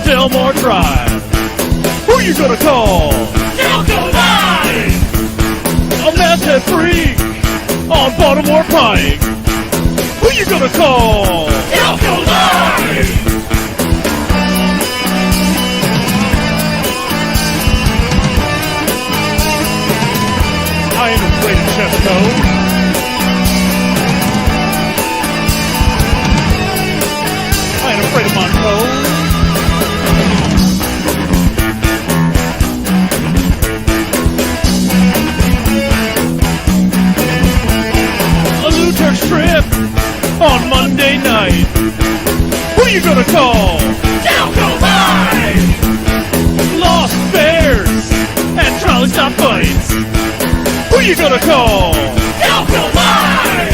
Delmar Drive. Who you gonna call? Delco Live! A masthead freak on Baltimore Pike. Who you gonna call? Delco Live! I ain't afraid of Chesco. I ain't afraid of Montrose. A Luther trip on Monday night. Who you gonna call? Delco Live! Lost Bears and trolley stop fights. Who you gonna call? Delco Live!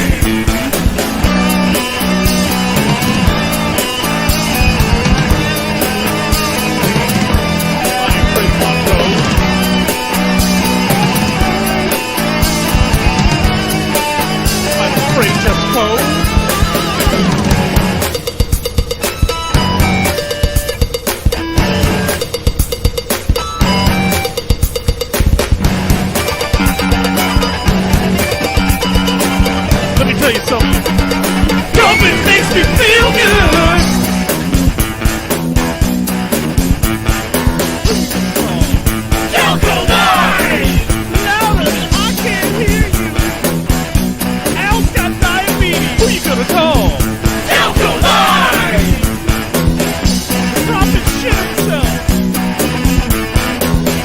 Let me tell you something. Dumping makes me feel good. Delco Live! Louder, I can't hear you. Al's got diabetes. Who you gonna call? Delco Live! Dropping shit himself.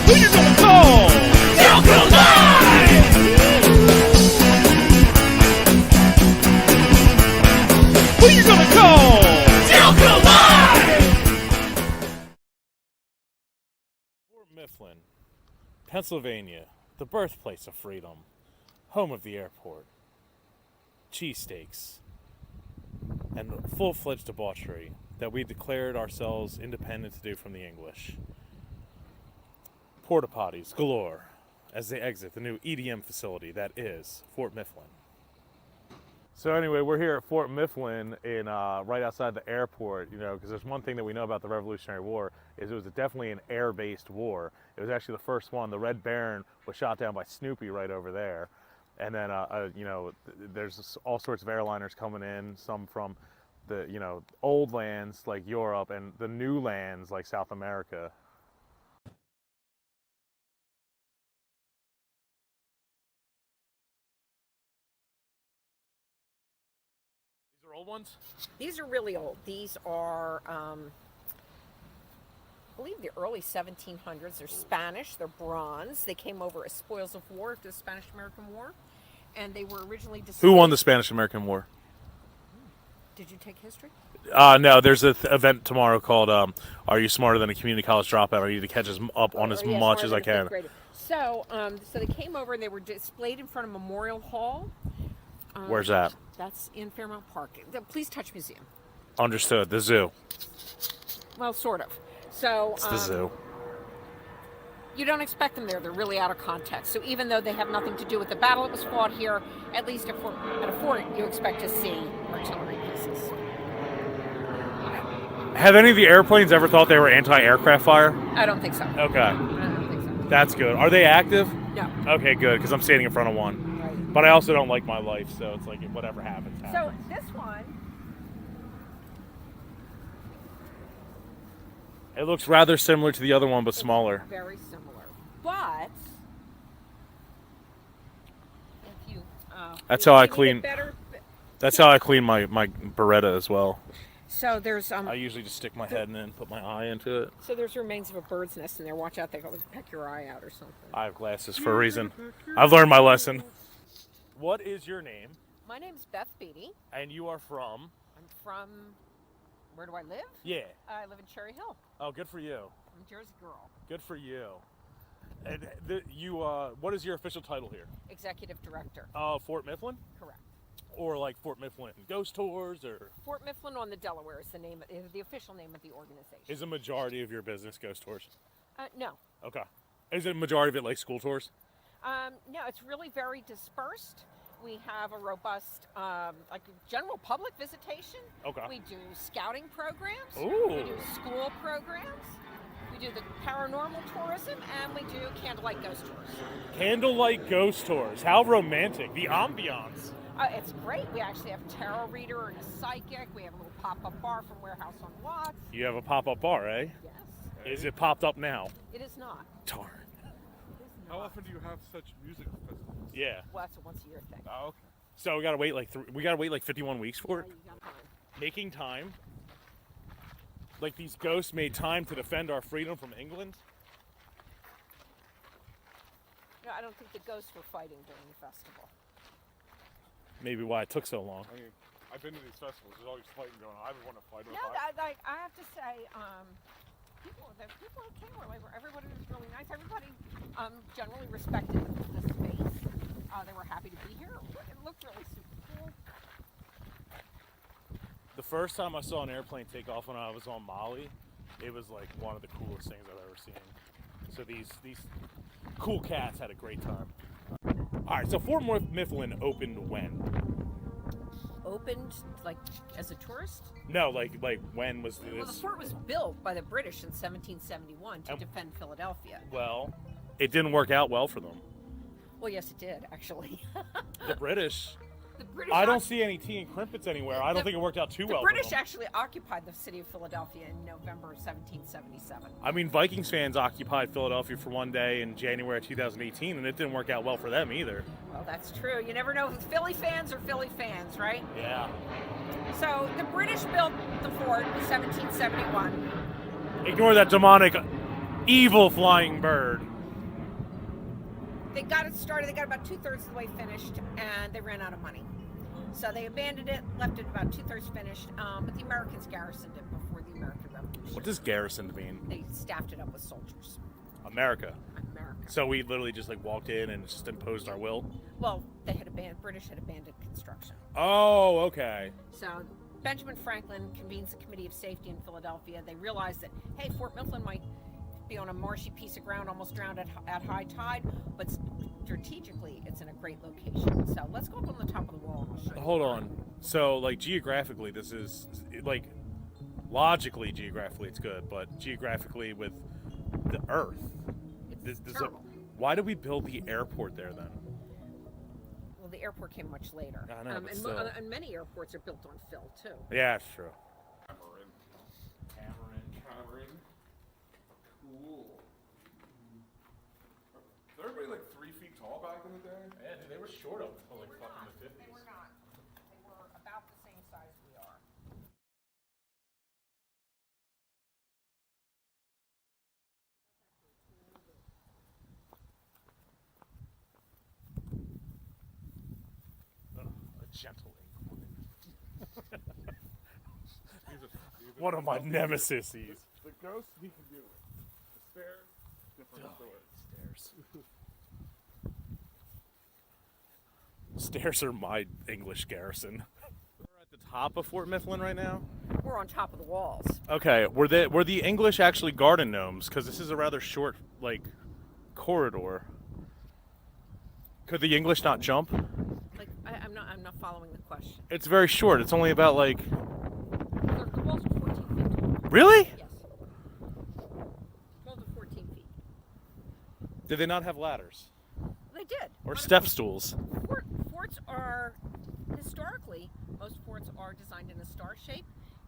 Who you gonna call? Delco Live! Who you gonna call? Delco Live! Fort Mifflin, Pennsylvania, the birthplace of freedom, home of the airport, cheesesteaks, and full-fledged debauchery that we declared ourselves independent to do from the English. Porta potties galore as they exit the new EDM facility that is Fort Mifflin. So anyway, we're here at Fort Mifflin in right outside the airport, you know, because there's one thing that we know about the Revolutionary War is it was definitely an air-based war. It was actually the first one. The Red Baron was shot down by Snoopy right over there. And then, you know, there's all sorts of airliners coming in, some from the, you know, old lands like Europe and the new lands like South America. These are old ones? These are really old. These are, I believe, the early 1700s. They're Spanish. They're bronze. They came over as spoils of war after the Spanish-American War. And they were originally displayed. Who won the Spanish-American War? Did you take history? No, there's an event tomorrow called Are You Smarter Than a Community College Dropout? I need to catch up on as much as I can. So, so they came over and they were displayed in front of Memorial Hall. Where's that? That's in Fairmount Park. The Police Touch Museum. Understood. The zoo. Well, sort of. So It's the zoo. You don't expect them there. They're really out of context. So even though they have nothing to do with the battle that was fought here, at least at a fort, you expect to see artillery pieces. Have any of the airplanes ever thought they were anti-aircraft fire? I don't think so. Okay. I don't think so. That's good. Are they active? No. Okay, good, because I'm standing in front of one. Right. But I also don't like my life, so it's like whatever happens. So this one, it looks rather similar to the other one, but smaller. very similar. But if you, That's how I you need clean. it better. That's how I clean my Beretta as well. So there's I usually just stick my head in and put my eye into it. So there's remains of a bird's nest in there. Watch out, they go peck your eye out or something. I have glasses for a reason. I've learned my lesson. What is your name? My name's Beth Beatty. And you are from? I'm from, where do I live? Yeah. I live in Cherry Hill. Oh, good for you. I'm a Jersey girl. Good for you. And what is your official title here? Executive Director. Fort Mifflin? Correct. Or like Fort Mifflin Ghost Tours, or? Fort Mifflin on the Delaware is the official name of the organization. Is a majority of your business ghost tours? No. Okay. Is it a majority of it like school tours? No, it's really very dispersed. we have a robust, like general public visitation. Okay. We do scouting programs. Ooh. We do school programs. We do the paranormal tourism, and we do candlelight ghost tours. Candlelight ghost tours. How romantic. The ambiance. It's great. We actually have a tarot reader and a psychic. We have a little pop-up bar from Warehouse on Watts. You have a pop-up bar, eh? Yes. Is it popped up now? It is not. Darn. It is How not. often do you have such music festivals? Yeah. Well, that's a once-a-year thing. Oh, okay. So we gotta wait like 51 weeks for it. You got time. Making time. Like these ghosts made time to defend our freedom from England. No, I don't think the ghosts were fighting during the festival. Maybe why it took so long. I mean, I've been to these festivals. There's always fighting going on. I would want to fight with No, I have to say, the people who came everybody was really nice. Everybody generally respected the space. They were happy to be here. It looked really super cool. The first time I saw an airplane take off when I was on Mali, it was like one of the coolest things I've ever seen. So these cool cats had a great time. All right, so Fort Mifflin opened when? Opened like as a tourist? No, like when was this? Well, the fort was built by the British in 1771 to And- defend Philadelphia. Well, it didn't work out well for them. Well, yes, it did actually. The British. The British. I don't see any tea and crimpets anywhere. I don't think it worked out too The well British for them. actually occupied the city of Philadelphia in November of 1777. I mean, Vikings fans occupied Philadelphia for one day in January 2018, and it didn't work out well for them either. Well, that's true. You never know if Philly fans are Philly fans, right? Yeah. So the British built the fort in 1771. Ignore that demonic, evil flying bird. They got it started. They got about 2/3 of the way finished, and they ran out of money. So they abandoned it, left it about 2/3 finished. But the Americans garrisoned it before the American Revolution. What does garrisoned mean? They staffed it up with soldiers. America. America. So we literally just like walked in and just imposed our will? Well, they had British had abandoned construction. Oh, okay. So Benjamin Franklin convenes a committee of safety in Philadelphia. They realized that, hey, Fort Mifflin might be on a marshy piece of ground, almost drowned at high tide, but strategically, it's in a great location. So let's go up on the top of the wall. And I'll show you. Hold on. So, like, geographically, this is, like, logically, geographically, it's good, but geographically with the Earth, It's this terrible. why did we build the airport there then? Well, the airport came much later. I know, but and, still. and many airports are built on fill, too. Yeah, it's true. Cameron. Cool. Was everybody like 3 feet tall back in the day? Yeah, dude, they were short up until like They were not. They were about the same size we are. A gentle incline. These are One of my nemesis. The ghost, he can do it. The stairs, different story. Stairs are my English garrison. We're at the top of Fort Mifflin right now. We're on top of the walls. Okay, were the English actually garden gnomes? Because this is a rather short, like, corridor. Could the English not jump? Like I'm not following the question. It's very short. It's only about like. The walls are 14 feet tall. Really? Yes. 12 to 14 feet. Did they not have ladders They did. or step stools? Forts are historically, most forts are designed in a star shape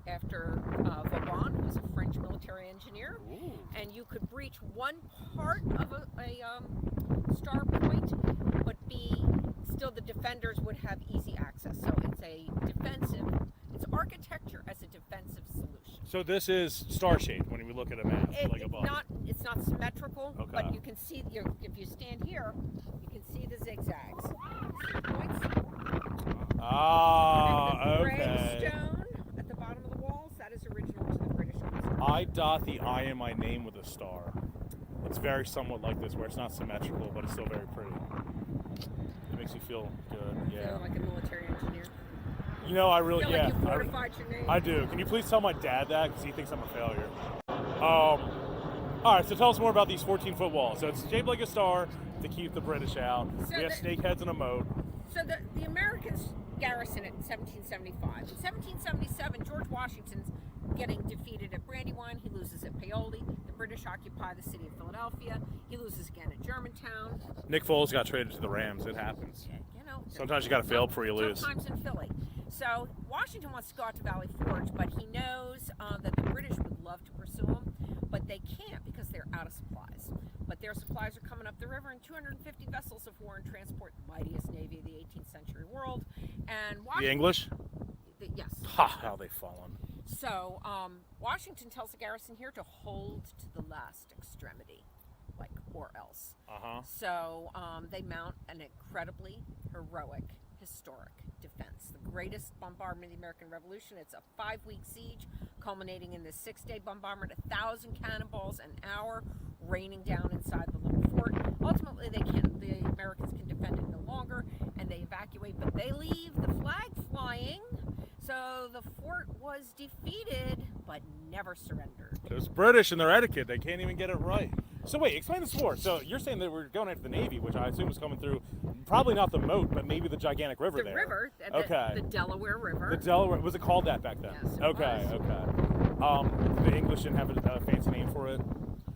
after Vauban, who's a French military engineer. Ooh. And you could breach one part of a star point, but still the defenders would have easy access. So it's architecture as a defensive solution. So this is star shaped when we look at a map, like above. It's not symmetrical, Okay. but you can see, if you stand here, you can see the zigzags. See the points? Ah, And the okay. gray stone at the bottom of the walls, that is original to the British construction. I dot the I in my name with a star. It's very somewhat like this, where it's not symmetrical, but it's still very pretty. It makes you feel good. Yeah. Feel like a military engineer. You know, I really, Feel yeah. like you fortified your name. I do. Can you please tell my dad that? Because he thinks I'm a failure. All right, so tell us more about these 14-foot walls. So it's shaped like a star to keep the British out. So We have the- snake heads and a moat. So the Americans garrison it in 1775. In 1777, George Washington's getting defeated at Brandywine. He loses at Paoli. The British occupy the city of Philadelphia. He loses again at Germantown. Nick Foles got traded to the Rams. It happens. You know, Sometimes you got to fail before you lose. Sometimes in Philly. So Washington wants to go out to Valley Forge, but he knows that the British would love to pursue him, but they can't because they're out of supplies. But their supplies are coming up the river, and 250 vessels of war and transport, the mightiest navy of the 18th century world. And The English? Yes. Ha! How they've fallen. So Washington tells the garrison here to hold to the last extremity, like, or else. So they mount an incredibly heroic, historic defense. The greatest bombardment of the American Revolution. It's a 5-week siege, culminating in this 6-day bombardment, 1,000 cannonballs an hour raining down inside the little fort. Ultimately, the Americans can defend it no longer, and they evacuate, but they leave the flag flying. So the fort was defeated, but never surrendered. Those British and their etiquette, they can't even get it right. So wait, explain this fort. So you're saying that we're going after the Navy, which I assume is coming through, probably not the moat, but maybe the gigantic river there. The river, the Delaware River. The Delaware, was it called that back then? Yes, it okay, was. okay. The English didn't have a fancy name for it?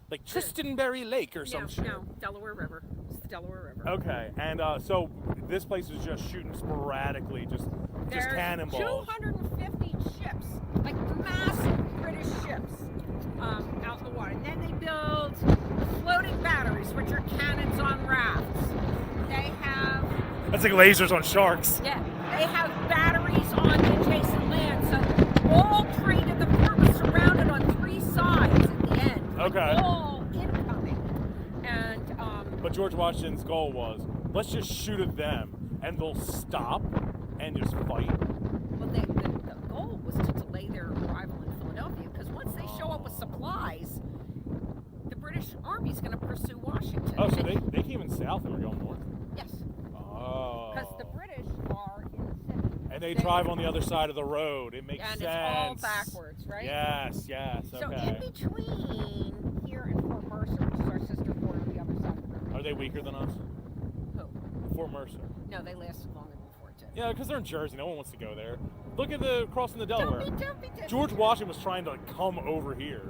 Like Tristanbury Lake or some shit? No, Delaware River. It's the Delaware River. Okay, and so this place is just shooting sporadically, just cannonballs. 250 ships, like massive British ships, out in the water. And then they build floating batteries, which are cannons on rafts. They have... That's like lasers on sharks. Yeah, they have batteries on adjacent land. So all trained in the fort was surrounded on 3 sides at the end. Like Okay. all incoming. And... But George Washington's goal was, let's just shoot at them, and they'll stop and just fight. Well, the goal was to delay their arrival in Philadelphia, because once they show up with supplies, the British Army's going to pursue Washington. Oh, so they came in south and were going north? Yes. Oh. Because the British are in the city. And they drive on the other side of the road. It makes and sense. it's all backwards, right? Yes, yes, So okay. in between here and Fort Mercer, which is our sister fort on the other side of the river. Are they weaker than us? Who? Fort Mercer. No, they lasted longer than Fort did. Yeah, because they're in Jersey. No one wants to go there. Look at the crossing the Delaware. Don't be George Washington was trying to come over here,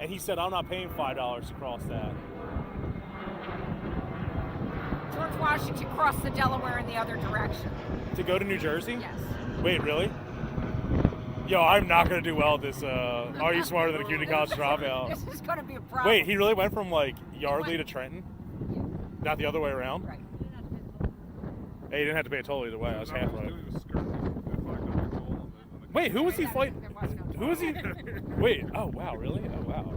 and he said, I'm not paying $5 to cross that. George Washington crossed the Delaware in the other direction. To go to New Jersey? Yes. Wait, really? Yo, I'm not going to do well at this. Are you smarter than a community college dropout? This is going to be a problem. Wait, he really went from, like, Yardley to Trenton? Not the other way around? Right. Hey, he didn't have to pay a toll either way. I was half right. Doing a skirt. Wait, who was he fighting? There was no Who was he? Wait, oh, wow, really? Oh, wow.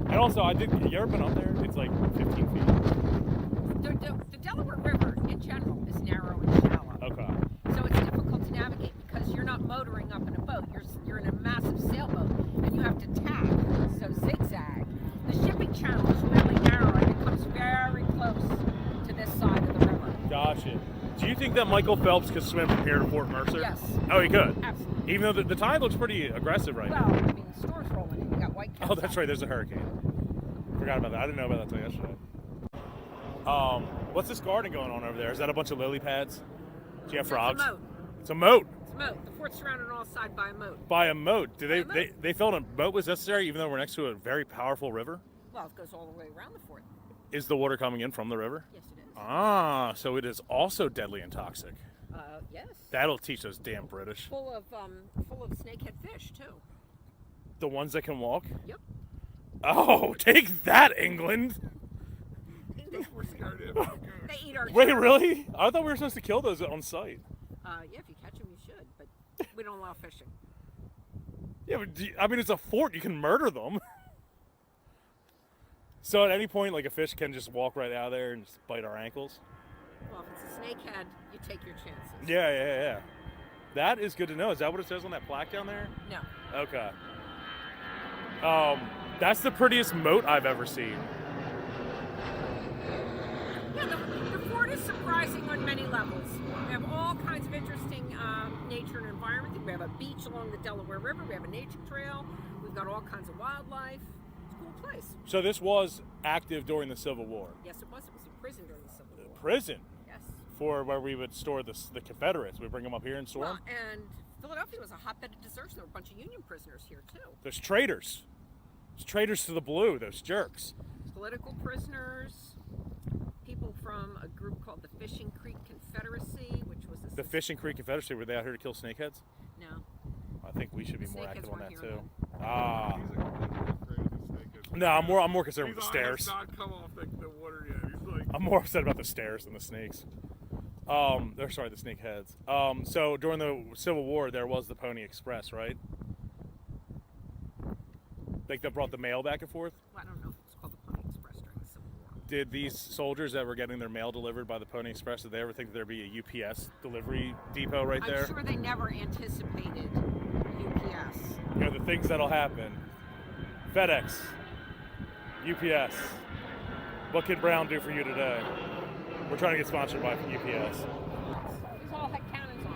And also, you ever been up there? It's like 15 feet. The Delaware River, in general, is narrow and shallow. Okay. So it's difficult to navigate because you're not motoring up in a boat. You're in a massive sailboat, and you have to tack, so zigzag. The shipping channel is really narrow, and it comes very close to this side of the river. Gotcha. Do you think that Michael Phelps could swim from here to Fort Mercer? Yes. Oh, he could? Absolutely. Even though the tide looks pretty aggressive right Well, now. I mean, the storm's rolling in. You got white caps. Oh, that's right. There's a hurricane. Forgot about that. I didn't know about that till yesterday. What's this garden going on over there? Is that a bunch of lily pads? Do you have frogs? It's a moat. It's a moat. It's a moat. The fort's surrounded on all sides by a moat. By a moat. Do By a moat. they felt a moat was necessary even though we're next to a very powerful river? Well, it goes all the way around the fort. Is the water coming in from the river? Yes, it is. Ah, so it is also deadly and toxic. Yes. That'll teach those damn British. Full of snakehead fish too. The ones that can walk? Yep. Oh, take that, England! We're scared of They eat our. Wait, children. really? I thought we were supposed to kill those on sight. Yeah, if you catch them, you should, but we don't allow fishing. Yeah, but I mean, it's a fort. You can murder them. So at any point, like, a fish can just walk right out of there and just bite our ankles? Well, if it's a snakehead, you take your chances. Yeah. That is good to know. Is that what it says on that plaque down there? No. Okay. That's the prettiest moat I've ever seen. Yeah, the fort is surprising on many levels. We have all kinds of interesting nature and environment. We have a beach along the Delaware River. We have a nature trail. We've got all kinds of wildlife. It's a cool place. So this was active during the Civil War. Yes, it was. It was a prison during the Civil War. Prison? Yes. before where we would store the Confederates. We bring them up here and store them. And Philadelphia was a hotbed of desertion. There were a bunch of Union prisoners here too. There's traitors. There's traitors to the blue. Those jerks. Political prisoners. People from a group called the Fishing Creek Confederacy, which was The Fishing Creek Confederacy, were they out here to kill snakeheads? No. I think we should be more Snakeheads active on weren't that here too. He's like, crazy snake. No, I'm more concerned He's with the on- stairs. He's not come off the water yet. He's like, I'm more upset about the stairs than the snakes. Or sorry, the snake heads. So during the Civil War, there was the Pony Express, right? Like that brought the mail back and forth. Well, I don't know if it was called the Pony Express during the Civil War. Did these soldiers that were getting their mail delivered by the Pony Express, did they ever think that there'd be a UPS delivery depot right there? I'm sure they never anticipated UPS. You know, the things that'll happen. FedEx, UPS. What can Brown do for you today? We're trying to get sponsored by UPS. These all had cannons on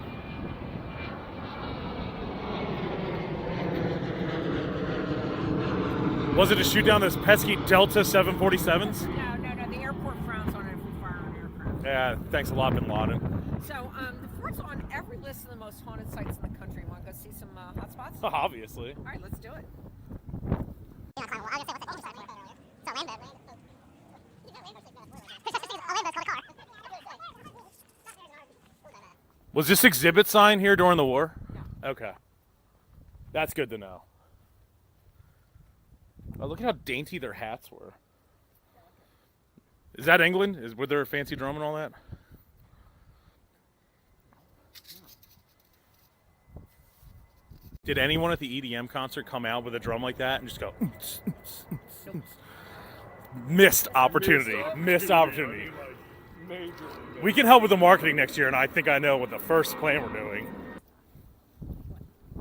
them. Was it to shoot down those pesky Delta 747s? No. The airport frowns on it if we fire an aircraft. Yeah, thanks a lot, Bin Laden. So the fort's on every list of the most haunted sites in the country. Want to go see some hot spots? Obviously. All right, let's do it. Was this exhibit sign here during the war? No. Okay. That's good to know. Oh, look at how dainty their hats were. Is that England? Were there a fancy drum and all that? Did anyone at the EDM concert come out with a drum like that and just go? Nope. Missed opportunity. Missed opportunity. like, major. We can help with the marketing next year, and I think I know what the first plan we're doing.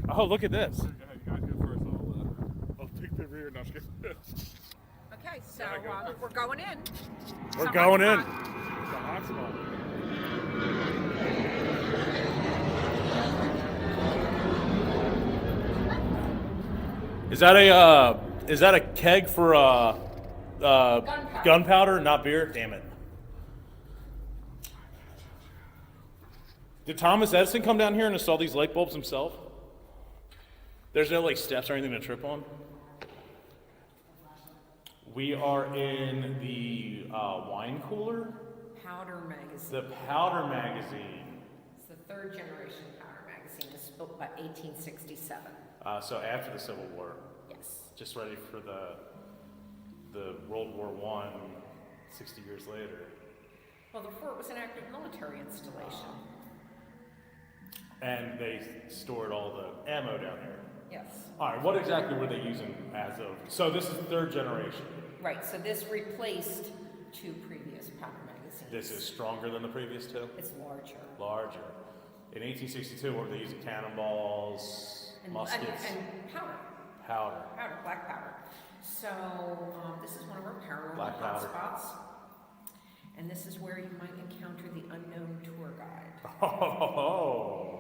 Oh, look at this. You guys go first. I'll take the rear. Not Okay, so we're going in. We're Some going in. hot spot. It's a hot spot. Is that a keg for gunpowder, not beer? Damn it. Did Thomas Edison come down here and install these light bulbs himself? There's no like steps or anything to trip on. We are in the wine cooler. Powder magazine. The Powder magazine. It's the third generation powder magazine. It's built by 1867. So after the Civil War, Yes. just ready for the World War I, 60 years later. Well, the fort was an active military installation. And they stored all the ammo down here. Yes. All right, what exactly were they using as of? So this is third generation. Right, so this replaced two previous powder magazines. This is stronger than the previous two? It's larger. Larger. In 1862, what were they using? Cannonballs, muskets, And powder. powder. Powder, black powder. So this is one of our paranormal Black powder. hotspots. And this is where you might encounter the unknown tour guide. Oh,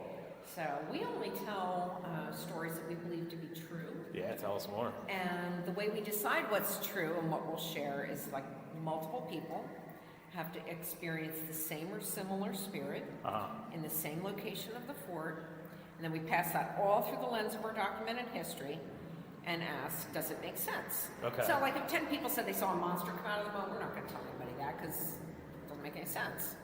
So we only tell stories that we believe to be true. yeah, tell us more. And the way we decide what's true and what we'll share is like multiple people have to experience the same or similar spirit in the same location of the fort. And then we pass that all through the lens of our documented history and ask, does it make sense? Okay. So like if 10 people said they saw a monster come out of the moat, we're not going to tell anybody that because it doesn't make any sense.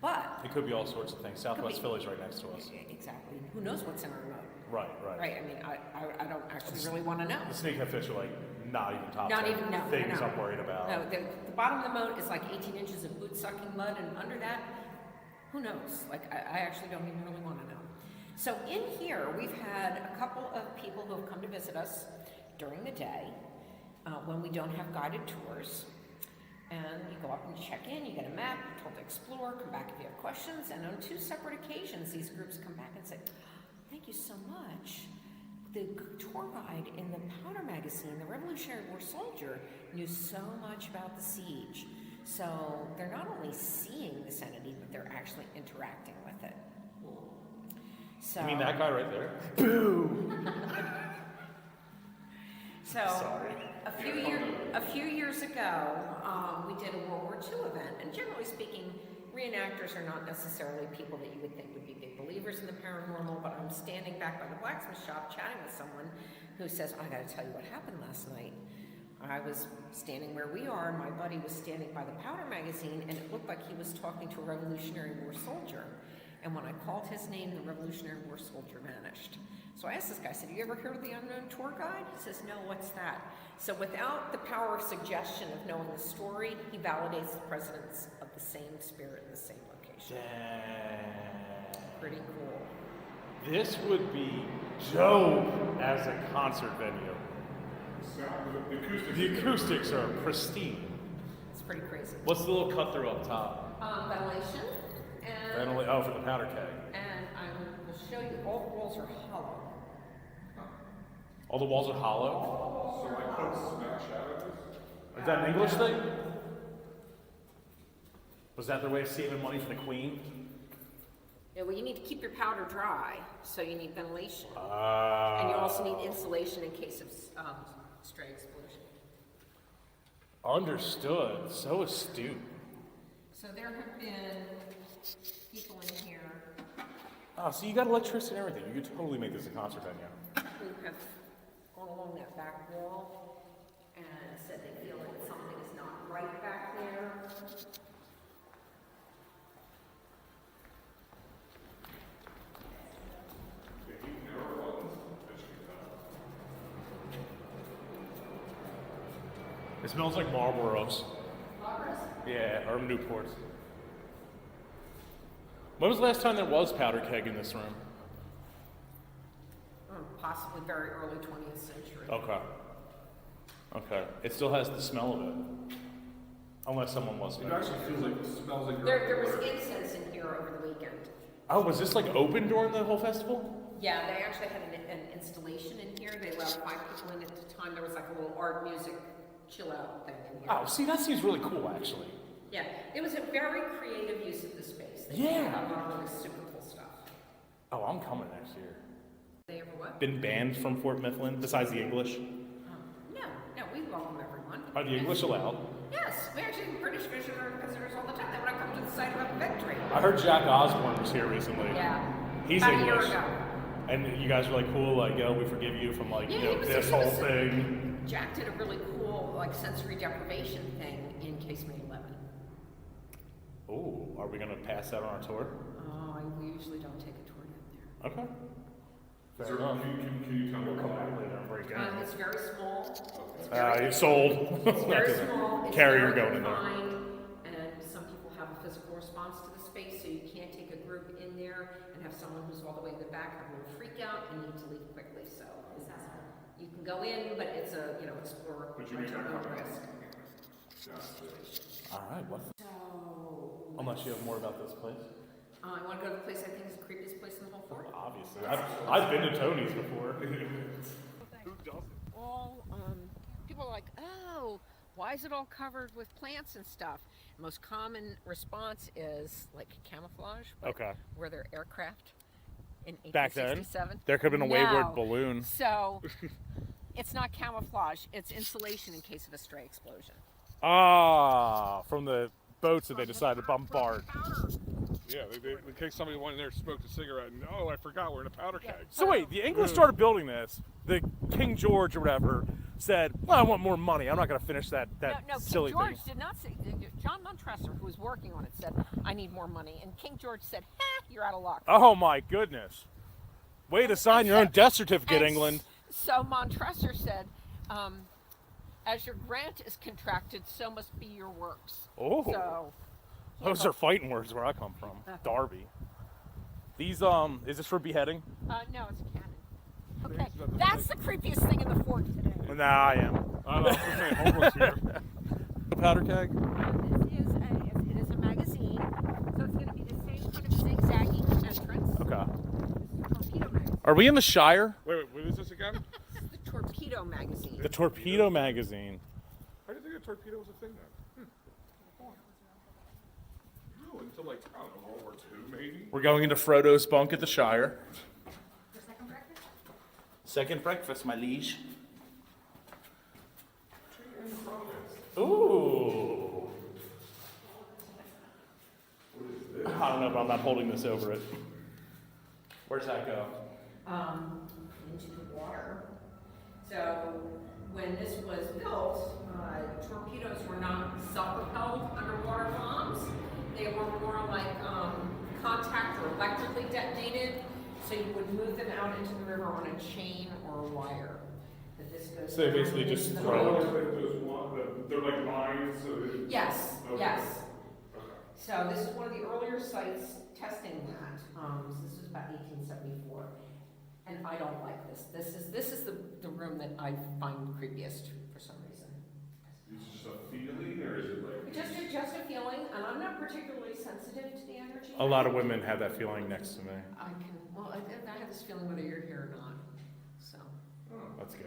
But It could be all sorts of things. Southwest be. Philly's right next to us. exactly, who knows what's in our moat? Right. Right, I mean, I don't actually really want to know. The snakehead fish are like not even top Not 10 even, no, things no. I'm worried about. No, the bottom of the moat is like 18 inches of boot-sucking mud, and under that, who knows? Like, I actually don't even really want to know. So in here, we've had a couple of people who have come to visit us during the day when we don't have guided tours. And you go up and check in, you get a map, you're told to explore, come back if you have questions, and on 2 separate occasions, these groups come back and say, thank you so much. The tour guide in the powder magazine, the Revolutionary War soldier, knew so much about the siege. So they're not only seeing this entity, but they're actually interacting with it. So, You mean that guy right there? So Sorry. a few years ago, we did a World War II event, and generally speaking, reenactors are not necessarily people that you would think would be big believers in the paranormal, but I'm standing back by the blacksmith shop chatting with someone who says, I gotta tell you what happened last night. I was standing where we are, and my buddy was standing by the powder magazine, and it looked like he was talking to a Revolutionary War soldier. And when I called his name, the Revolutionary War soldier vanished. So I asked this guy, I said, have you ever heard of the unknown tour guide? He says, no, what's that? So without the power of suggestion of knowing the story, he validates the presence of the same spirit in the same location. Dang. Pretty cool. This would be dope as a concert venue. The acoustics are pristine. It's pretty crazy. What's the little cut through up top? Ventilation. And, Oh, for the powder keg. and I will show you, all the walls are hollow. All the walls are hollow? So I could smash out of this? Is that an English thing? Was that their way of saving money for the Queen? Yeah, well, you need to keep your powder dry, so you need ventilation. And you also need insulation in case of stray explosion. Understood. So astute. So there have been people in here Oh, so you got electricity and everything. You could totally make this a concert venue. who have gone along that back wall and said they feel like something is not right back there. It smells like Marlboros. Yeah, or Newports. When was the last time there was powder keg in this room? Possibly very early 20th century. Okay. Okay. It still has the smell of it. Unless someone was. It actually feels like, it smells like. There was incense in here over the weekend. Oh, was this like open during the whole festival? Yeah, they actually had an installation in here. They allowed 5 people in at the time. There was like a little art music chill out thing in here. Oh, see, that seems really cool, actually. Yeah, it was a very creative use of the space. They Yeah. did a lot of really super cool stuff. Oh, I'm coming next year. They ever what? Been banned from Fort Mifflin, besides the English? No, we welcome everyone. Are the English allowed? Yes, we actually have British visitors all the time. They want to come to the site of a victory. I heard Jack Osborne was here recently. Yeah. He's About a year English. ago. And you guys were like, cool, like, we forgive you from like, Yeah, you know, he was- this he whole was- thing. Jack did a really cool, like, sensory deprivation thing in Case May 11. Oh, are we gonna pass that on our tour? Oh, we usually don't take a tour down Okay. Is there, can you tell me Come what back later and break there. in. It's very small. It's very, You sold. it's very small. It's Kerri, very you're going in there. confined, and some people have a physical response to the space, so you can't take a group in there and have someone who's all the way in the back have a little freak out and need to leave quickly. So you can go in, but it's a explore But you may not come out. risk. All right, what? So Unless you have more about this place. I want to go to the place I think is the creepiest place in the whole fort. Obviously. I've been to Tony's before. Who doesn't? All people are like, oh, why is it all covered with plants and stuff? The most common response is like camouflage. But Okay. were there aircraft in Back then? 1867? There could have been a wayward balloon. So it's not camouflage; it's insulation in case of a stray explosion. Ah, from the boats that they decided to bombard. Yeah, in case somebody went in there, smoked a cigarette, and oh, I forgot we're in a powder keg. So wait, the English started building this. The King George or whatever said, well, I want more money. I'm not going to finish that No, silly King George thing. did not say. John Montresor, who was working on it, said, "I need more money," and King George said, "You're out of luck." Oh my goodness. Way to sign your own death certificate, And England. So Montresor said, as your grant is contracted, so must be your works. Oh. So, Those are fighting words where I come from. Darby. These, is this for beheading? no, it's a cannon. Okay, that's the creepiest thing in the fort today. Nah, I am. I don't know, I'm saying Holbrook's here. The powder keg? It is a magazine, so it's going to be the same kind of zigzagging entrance. Okay. This is the torpedo magazine. Are we in the Shire? Wait, what is this again? This is the torpedo magazine. The Torpedo Magazine. How did you think a torpedo was a thing then? No, until like, I don't know, World War II maybe? We're going into Frodo's bunk at the Shire. Second breakfast, my liege. Ooh. What I don't know, but I'm not holding this over it. Where's that go? Into the water. So when this was built, torpedoes were not self-propelled underwater bombs. They were more like contact or electrically detonated. So you would move them out into the river on a chain or a wire. But this goes. So they basically into just the throw water. They're like mines, so they... Yes, Okay. yes. Okay. So this is one of the earlier sites testing that. So this was about 1874. And I don't like this. This is the room that I find creepiest for some reason. Is it just a feeling, or is it like... Just a feeling, and I'm not particularly sensitive to the energy. A lot of women have that feeling next to me. I have this feeling whether you're here or not. So. That's good.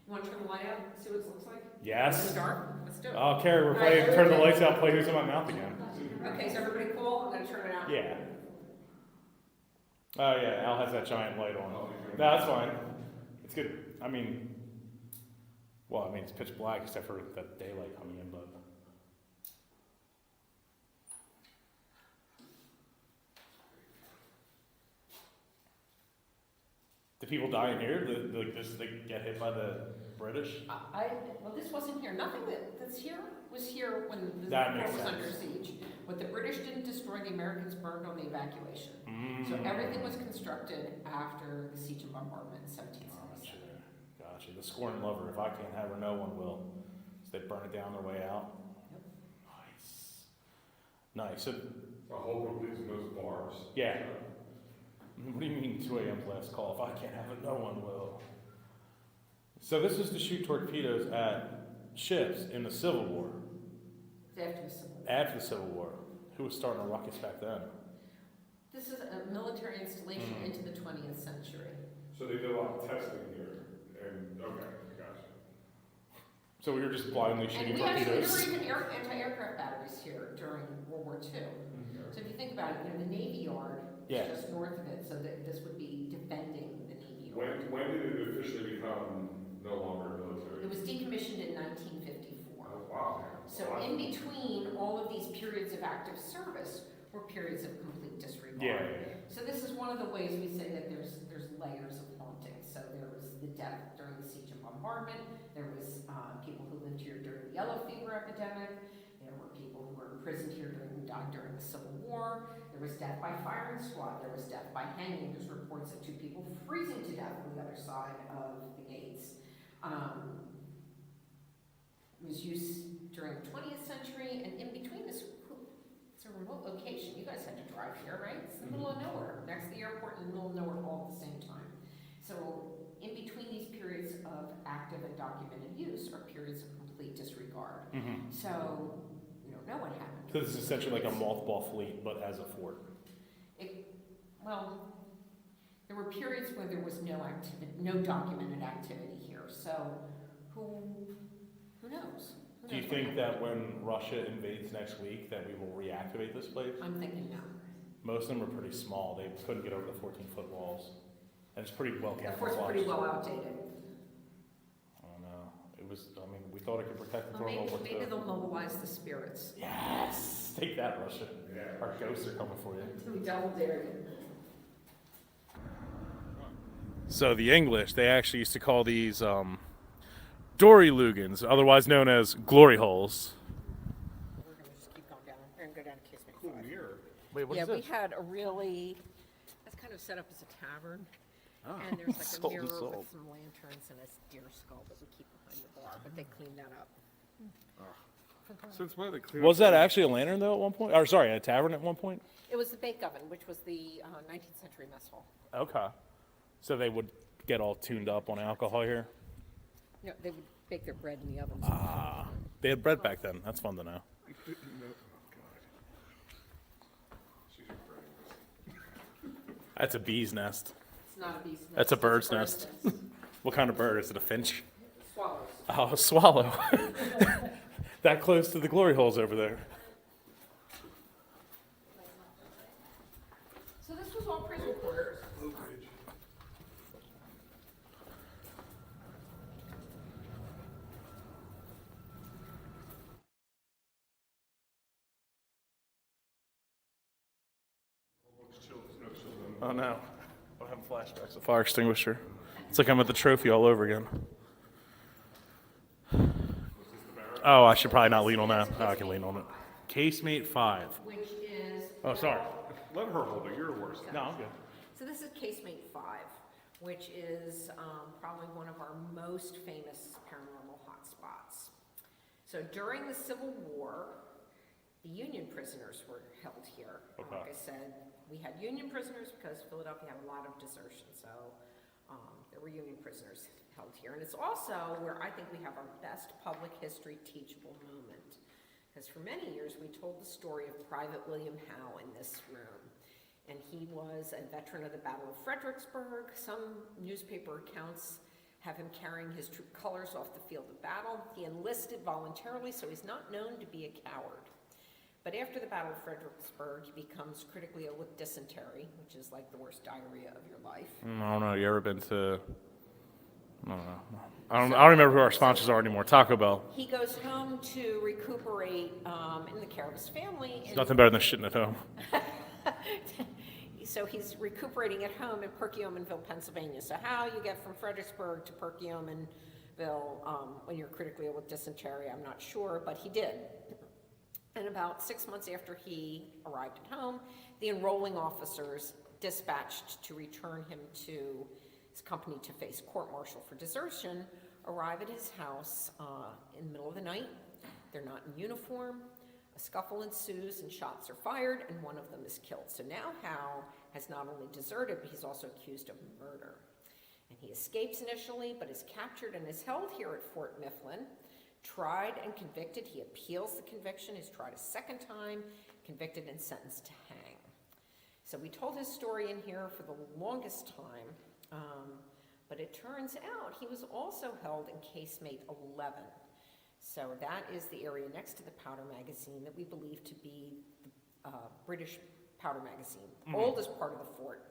You want to turn the light out, see what it looks like? Yes. It's dark. Let's do it. Oh, Kerri, we're playing. Turn the lights out. Play Who's in My Mouth again. Okay, is everybody cool? I'm gonna turn it out. Yeah. Oh yeah, Al has that giant light on. No, that's fine. It's good. I mean, it's pitch black except for that daylight coming in, but. Do people die in here? They get hit by the British? Well, this wasn't here. Nothing that's here was here when the That fort makes was sense. under siege. What the British didn't destroy, the Americans burned on the evacuation. So Mm. everything was constructed after the siege and bombardment in 1777. Gotcha. The scorned lover. If I can't have her, no one will. So they burn it down their way out. Yep. Nice. So, A Holbrook leaves in those bars. yeah. What do you mean 2 a.m.'s last call? If I can't have it, no one will. So this is to shoot torpedoes at ships in the Civil War. After the Civil War. After the Civil War. Who was starting a ruckus back then? This is a military installation into the 20th century. So they did a lot of testing here, and okay, gotcha. So we were just blindly shooting And there torpedoes. were even anti-aircraft batteries here during World War II. So if you think about it, the Navy Yard Yeah. is just north of it, so that this would be defending the Navy Yard. When did it officially become no longer military? It was decommissioned in 1954. Oh, wow. So in between all of these periods of active service were periods of complete disregard. Yeah. So this is one of the ways we say that there's layers of haunting. So there was the death during the siege and bombardment. There was people who lived here during the yellow fever epidemic. There were people who were imprisoned here who died during the Civil War. There was death by firing squad. There was death by hanging. There's reports of 2 people freezing to death on the other side of the gates. It was used during the 20th century, and in between this, it's a remote location. You guys had to drive here, right? It's in the middle of nowhere, next to the airport, in the middle of nowhere, all at the same time. So in between these periods of active and documented use are periods of complete disregard. So we don't know what happened. So this is essentially like a mothball fleet, but as a fort. Well, there were periods where there was no activity, no documented activity here. So who knows? Do you think that when Russia invades next week that we will reactivate this place? I'm thinking no. Most of them are pretty small. They couldn't get over the 14-foot walls. And it's pretty well The camouflaged. fort's pretty well outdated. I don't know. We thought it could protect it Well, from World War maybe II. they'll mobilize the spirits. Yes! Take that, Russia. Yeah. Our ghosts are coming for you. We double dare you. So the English, they actually used to call these dory lugans, otherwise known as glory holes. We're gonna just keep going down. We're gonna go down to Casement Cool 5. mirror. Wait, what Yeah, is we this? had a really, that's kind of set up as a tavern. Oh, And there's like a sold and mirror sold. with some lanterns and a deer skull that we keep behind the bar, but they cleaned that up. Since when did they clean Was up that actually a lantern though at one point? Or sorry, a tavern at one point? It was the bake oven, which was the 19th century mess hall. Okay. So they would get all tuned up on alcohol here? No, they would bake their bread in the ovens. They had bread back then. That's fun to know. Oh, She's afraid. That's a bee's nest. It's not a bee's nest. That's a it's bird's nest. nest. What kind of bird? Is it a finch? Swallows. Oh, a swallow. That close to the glory holes over there. So this was all prison quarters. Oh no. I'm having flashbacks of fire extinguisher. It's like I'm at the trophy all over again. Oh, I should probably not lean on that. Oh, I can lean on it. Casemate 5. Which is... Oh, sorry. Let her hold it. You're worse. No, I'm good. So this is Casemate 5, which is probably one of our most famous paranormal hotspots. So during the Civil War, the Union prisoners were held here. Okay. Like I said, we had Union prisoners because Philadelphia had a lot of desertion, so there were Union prisoners held here. And it's also where I think we have our best public history teachable moment. Because for many years we told the story of Private William Howe in this room. And he was a veteran of the Battle of Fredericksburg. Some newspaper accounts have him carrying his troop colors off the field of battle. He enlisted voluntarily, so he's not known to be a coward. But after the Battle of Fredericksburg, he becomes critically ill with dysentery, which is like the worst diarrhea of your life. I don't know. You ever been to... I don't know. I don't remember who our sponsors are anymore. Taco Bell. He goes home to recuperate in the care of his family. It's nothing better than shitting at home. So he's recuperating at home in Perkiomenville, Pennsylvania. So how you get from Fredericksburg to Perkiomenville when you're critically ill with dysentery, I'm not sure, but he did. And about 6 months after he arrived at home, the enrolling officers dispatched to return him to his company to face court-martial for desertion arrive at his house in the middle of the night. They're not in uniform. A scuffle ensues and shots are fired, and one of them is killed. So now Howe has not only deserted, but he's also accused of murder. And he escapes initially, but is captured and is held here at Fort Mifflin, tried and convicted. He appeals the conviction, is tried a second time, convicted and sentenced to hang. So we told his story in here for the longest time, but it turns out he was also held in Casemate 11. So that is the area next to the powder magazine that we believe to be the British powder magazine, oldest part of the fort.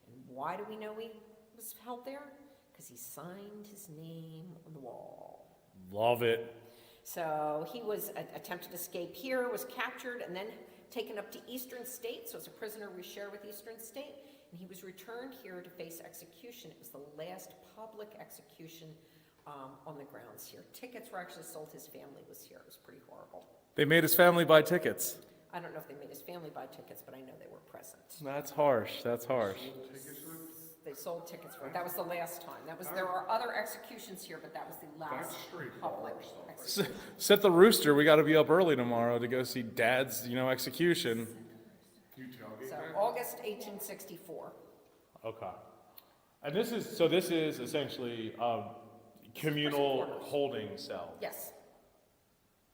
And why do we know he was held there? Because he signed his name on the wall. Love it. So he was attempted escape here, was captured, and then taken up to Eastern State. So as a prisoner we share with Eastern State. And he was returned here to face execution. It was the last public execution on the grounds here. Tickets were actually sold. His family was here. It was pretty horrible. They made his family buy tickets. I don't know if they made his family buy tickets, but I know they were present. That's harsh. That's harsh. They sold tickets for it. That was the last time. There are other executions here, but that was the last public execution. Set the rooster. We got to be up early tomorrow to go see Dad's, execution. So August 1864. Okay. And this is essentially a communal holding cell. Yes.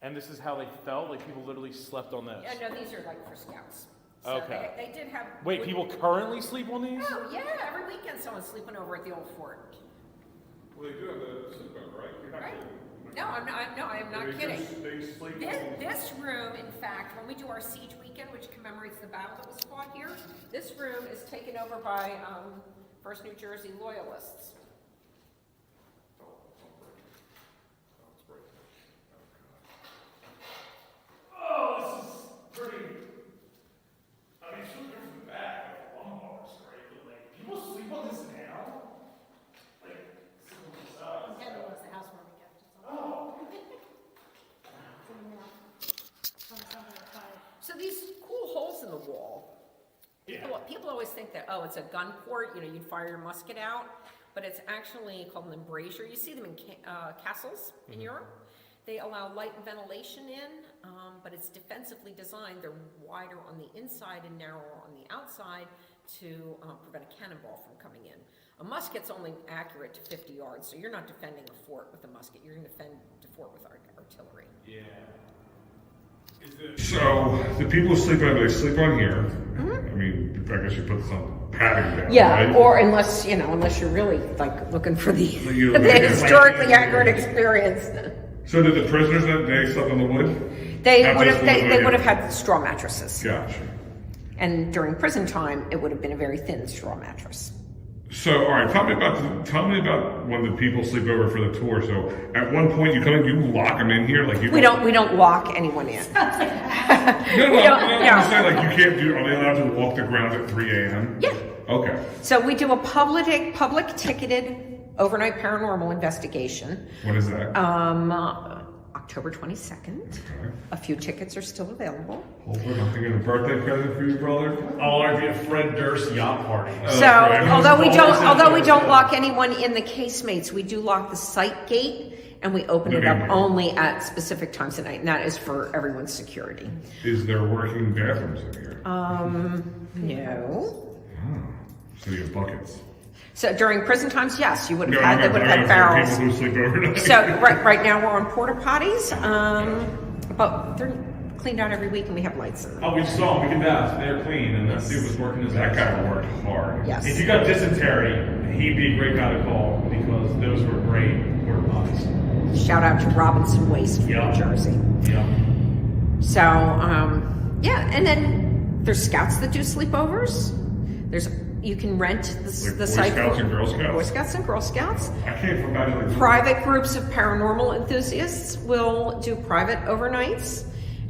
And this is how they felt? Like people literally slept on this? Yeah, no, these are like for scouts. So Okay. They did have... Wait, people currently sleep on these? Oh, yeah. Every weekend someone's sleeping over at the old fort. Well, they do have the sleepover, right? You have Right? to- No, I'm not kidding. They sleep. This room, in fact, when we do our siege weekend, which commemorates the battle that was fought here, this room is taken over by 1st New Jersey Loyalists. Oh, this is pretty. I mean, it's really from the back. Like, lumbar is great, but like, people sleep on this now? Like, sleep on the sides. Heather was the housewarming gift. Oh. So these cool holes in the wall, people always think that, it's a gun port, you'd fire your musket out, but it's actually called an embrasure. You see them in castles in Europe. They allow light and ventilation in, but it's defensively designed. They're wider on the inside and narrower on the outside to prevent a cannonball from coming in. A musket's only accurate to 50 yards, so you're not defending a fort with a musket. You're going to defend the fort with artillery. Yeah. So the people who sleep on, they sleep on here. I mean, I guess you put some padding down. Yeah, right? or unless you're really like looking for the, You- the historically accurate experience. So did the prisoners that they slept on the wood? They Not would just have the wood they would have here. had straw mattresses, Gotcha. and during prison time, it would have been a very thin straw mattress. So, all right, tell me about when the people sleep over for the tour. So, at one point, you lock them in here, like you. We don't lock anyone in. No, I'm just saying, like you can't do. Are they allowed to walk the grounds at 3 a.m.? Yeah. Okay. So we do a public ticketed overnight paranormal investigation. What is that? October 22nd. A few tickets are still available. Holbrook, I'm thinking a birthday present for you, brother. Oh, it'd be a Fred Durst yacht party. So, although we don't lock anyone in the casemates, we do lock the site gate, and we open it up only at specific times at night, and that is for everyone's security. Is there working bathrooms in here? No. So you have buckets. So during prison times, yes, you would have No, had, they would have had barrels. People who sleep overnight. So right now we're on porta potties, but they're cleaned out every week, and we have lights in them. Oh, we saw them. We can vouch. They're clean, and that dude was working his That ass guy off. worked hard. Yes. If you got dysentery, he'd be a great guy to call because those were great porta potties. Shout out to Robinson Waste from Yeah. New Jersey. Yeah. So, yeah, and then there's scouts that do sleepovers. You can rent the Boy site. Scouts and Girl Scouts? Boy Scouts and Girl Scouts. I can't imagine. Like, Private groups of paranormal enthusiasts will do private overnights.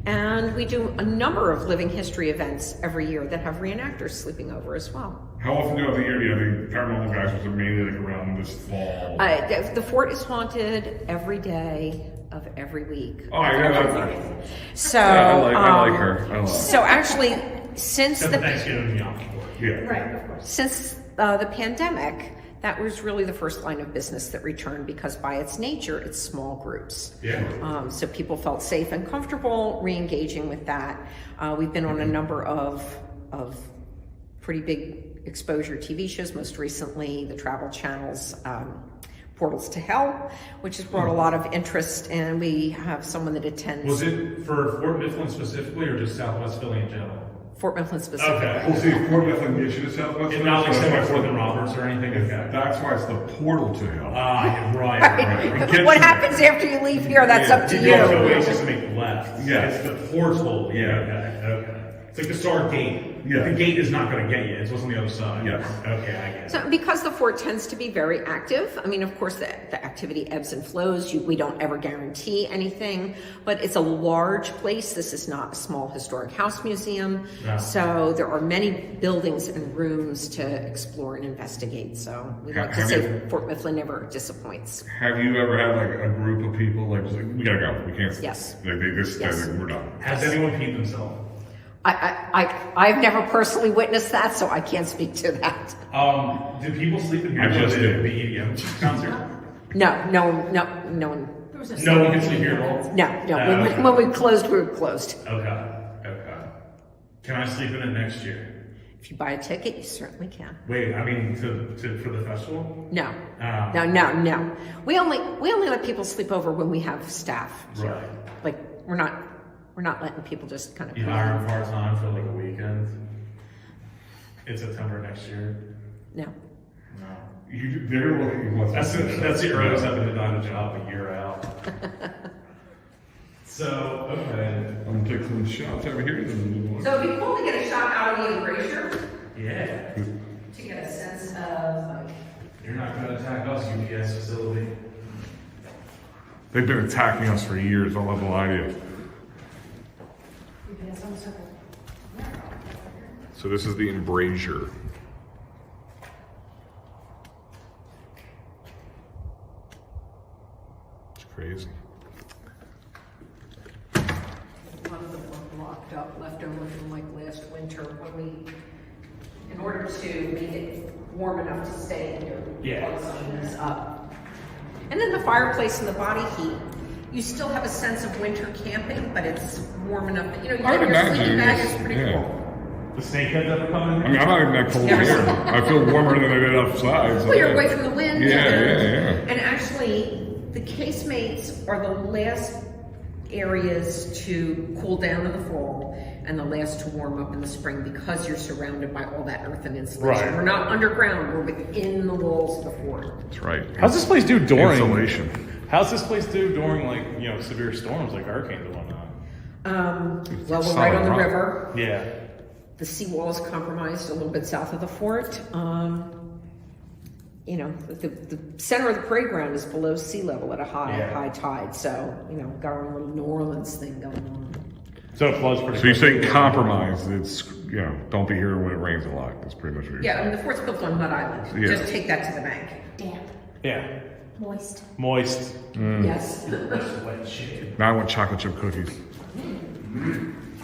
And we do a number of living history events every year that have reenactors sleeping over as well. how often do you have the year? Do you have the paranormal guys, which are mainly like around this fall? The fort is haunted every day of every week. Oh, I know that. So, I like her. I love her. So actually, since Except the for Thanksgiving and Yom Kippur. Yeah. Since the pandemic, that was really the first line of business that returned because by its nature, it's small groups. Yeah. So people felt safe and comfortable re-engaging with that. We've been on a number of pretty big exposure TV shows, most recently the Travel Channel's Portals to Hell, which has brought a lot of interest, and we have someone that attends Was it for Fort Mifflin specifically or just Southwest Philly in general? Fort Mifflin specifically. Okay. Well, see, Fort Mifflin gets you to Southwest. It's not like so Fort that's why Mifflin Roberts or anything? Okay. That's why it's the portal to hell. Ah, right. It gets What you happens after you leave here, that's up to You you. go to Oasis and make left. Yeah. It's the portal. Yeah. Okay. It's like the Star Gate. Yeah. The gate is not going to get you. It's what's on the other side. Yes. Okay, I get it. So because the fort tends to be very active, I mean, of course, the activity ebbs and flows. We don't ever guarantee anything, but it's a large place. This is not a small historic house museum. No. So there are many buildings and rooms to explore and investigate. So we like to Have say you- Fort Mifflin never disappoints. Have you ever had like a group of people like, just like we gotta go, we can't. Yes. Like Yes. we're done. Has anyone peed themselves? I've never personally witnessed that, so I can't speak to that. Do people sleep in here? I just at did. the EDM concert? No one. No one can sleep here at all? No. When we closed, we were closed. Okay. Can I sleep in it next year? If you buy a ticket, you certainly can. Wait, I mean, for the festival? No. Oh. No. We only let people sleep over when we have staff. Right. Like we're not letting people just kind of. You hire them part-time for like a weekend? In September next year? No. No. They're looking. That's the earliest I've been denied a job a year out. So, okay. I'm gonna take some shots over here. So it'd be cool to get a shot out of the embrasure Yeah. to get a sense of like. You're not going to attack us, UPS facility. They've been attacking us for years. I'll have no idea. So this is the embrasure. It's crazy. A lot of them were locked up, left over from like last winter when we, in order to make it warm enough to stay in here. Yeah. This up. And then the fireplace and the body heat. You still have a sense of winter camping, but it's warm enough. You know, you I would get your imagine, sleeping bag yes, is pretty yeah. cool. The snakeheads ever come in I mean, I'm not even that cold Never here. seen- I feel warmer than I did outside. So Well, you're yeah. away from the wind. Yeah. And actually, the casemates are the last areas to cool down in the fall and the last to warm up in the spring because you're surrounded by all that earth and insulation. Right. We're not underground, we're within the walls of the fort. That's right. How's this place do during? Insulation. How's this place do during like severe storms like hurricanes and whatnot? Well, we're Solid right on the rock. river. Yeah. The seawall is compromised a little bit south of the fort. The center of the parade ground is below sea level at a high tide. So, got our little New Orleans thing going on. So it floods pretty So you're quickly. saying compromised? It's don't be here when it rains a lot. That's pretty much what you're Yeah, I saying. mean, the fort's built on Mud Island. Yeah. Just take that to the bank. Damp. Yeah. Moist. Moist. Yes. Wet shit. Now I want chocolate chip cookies.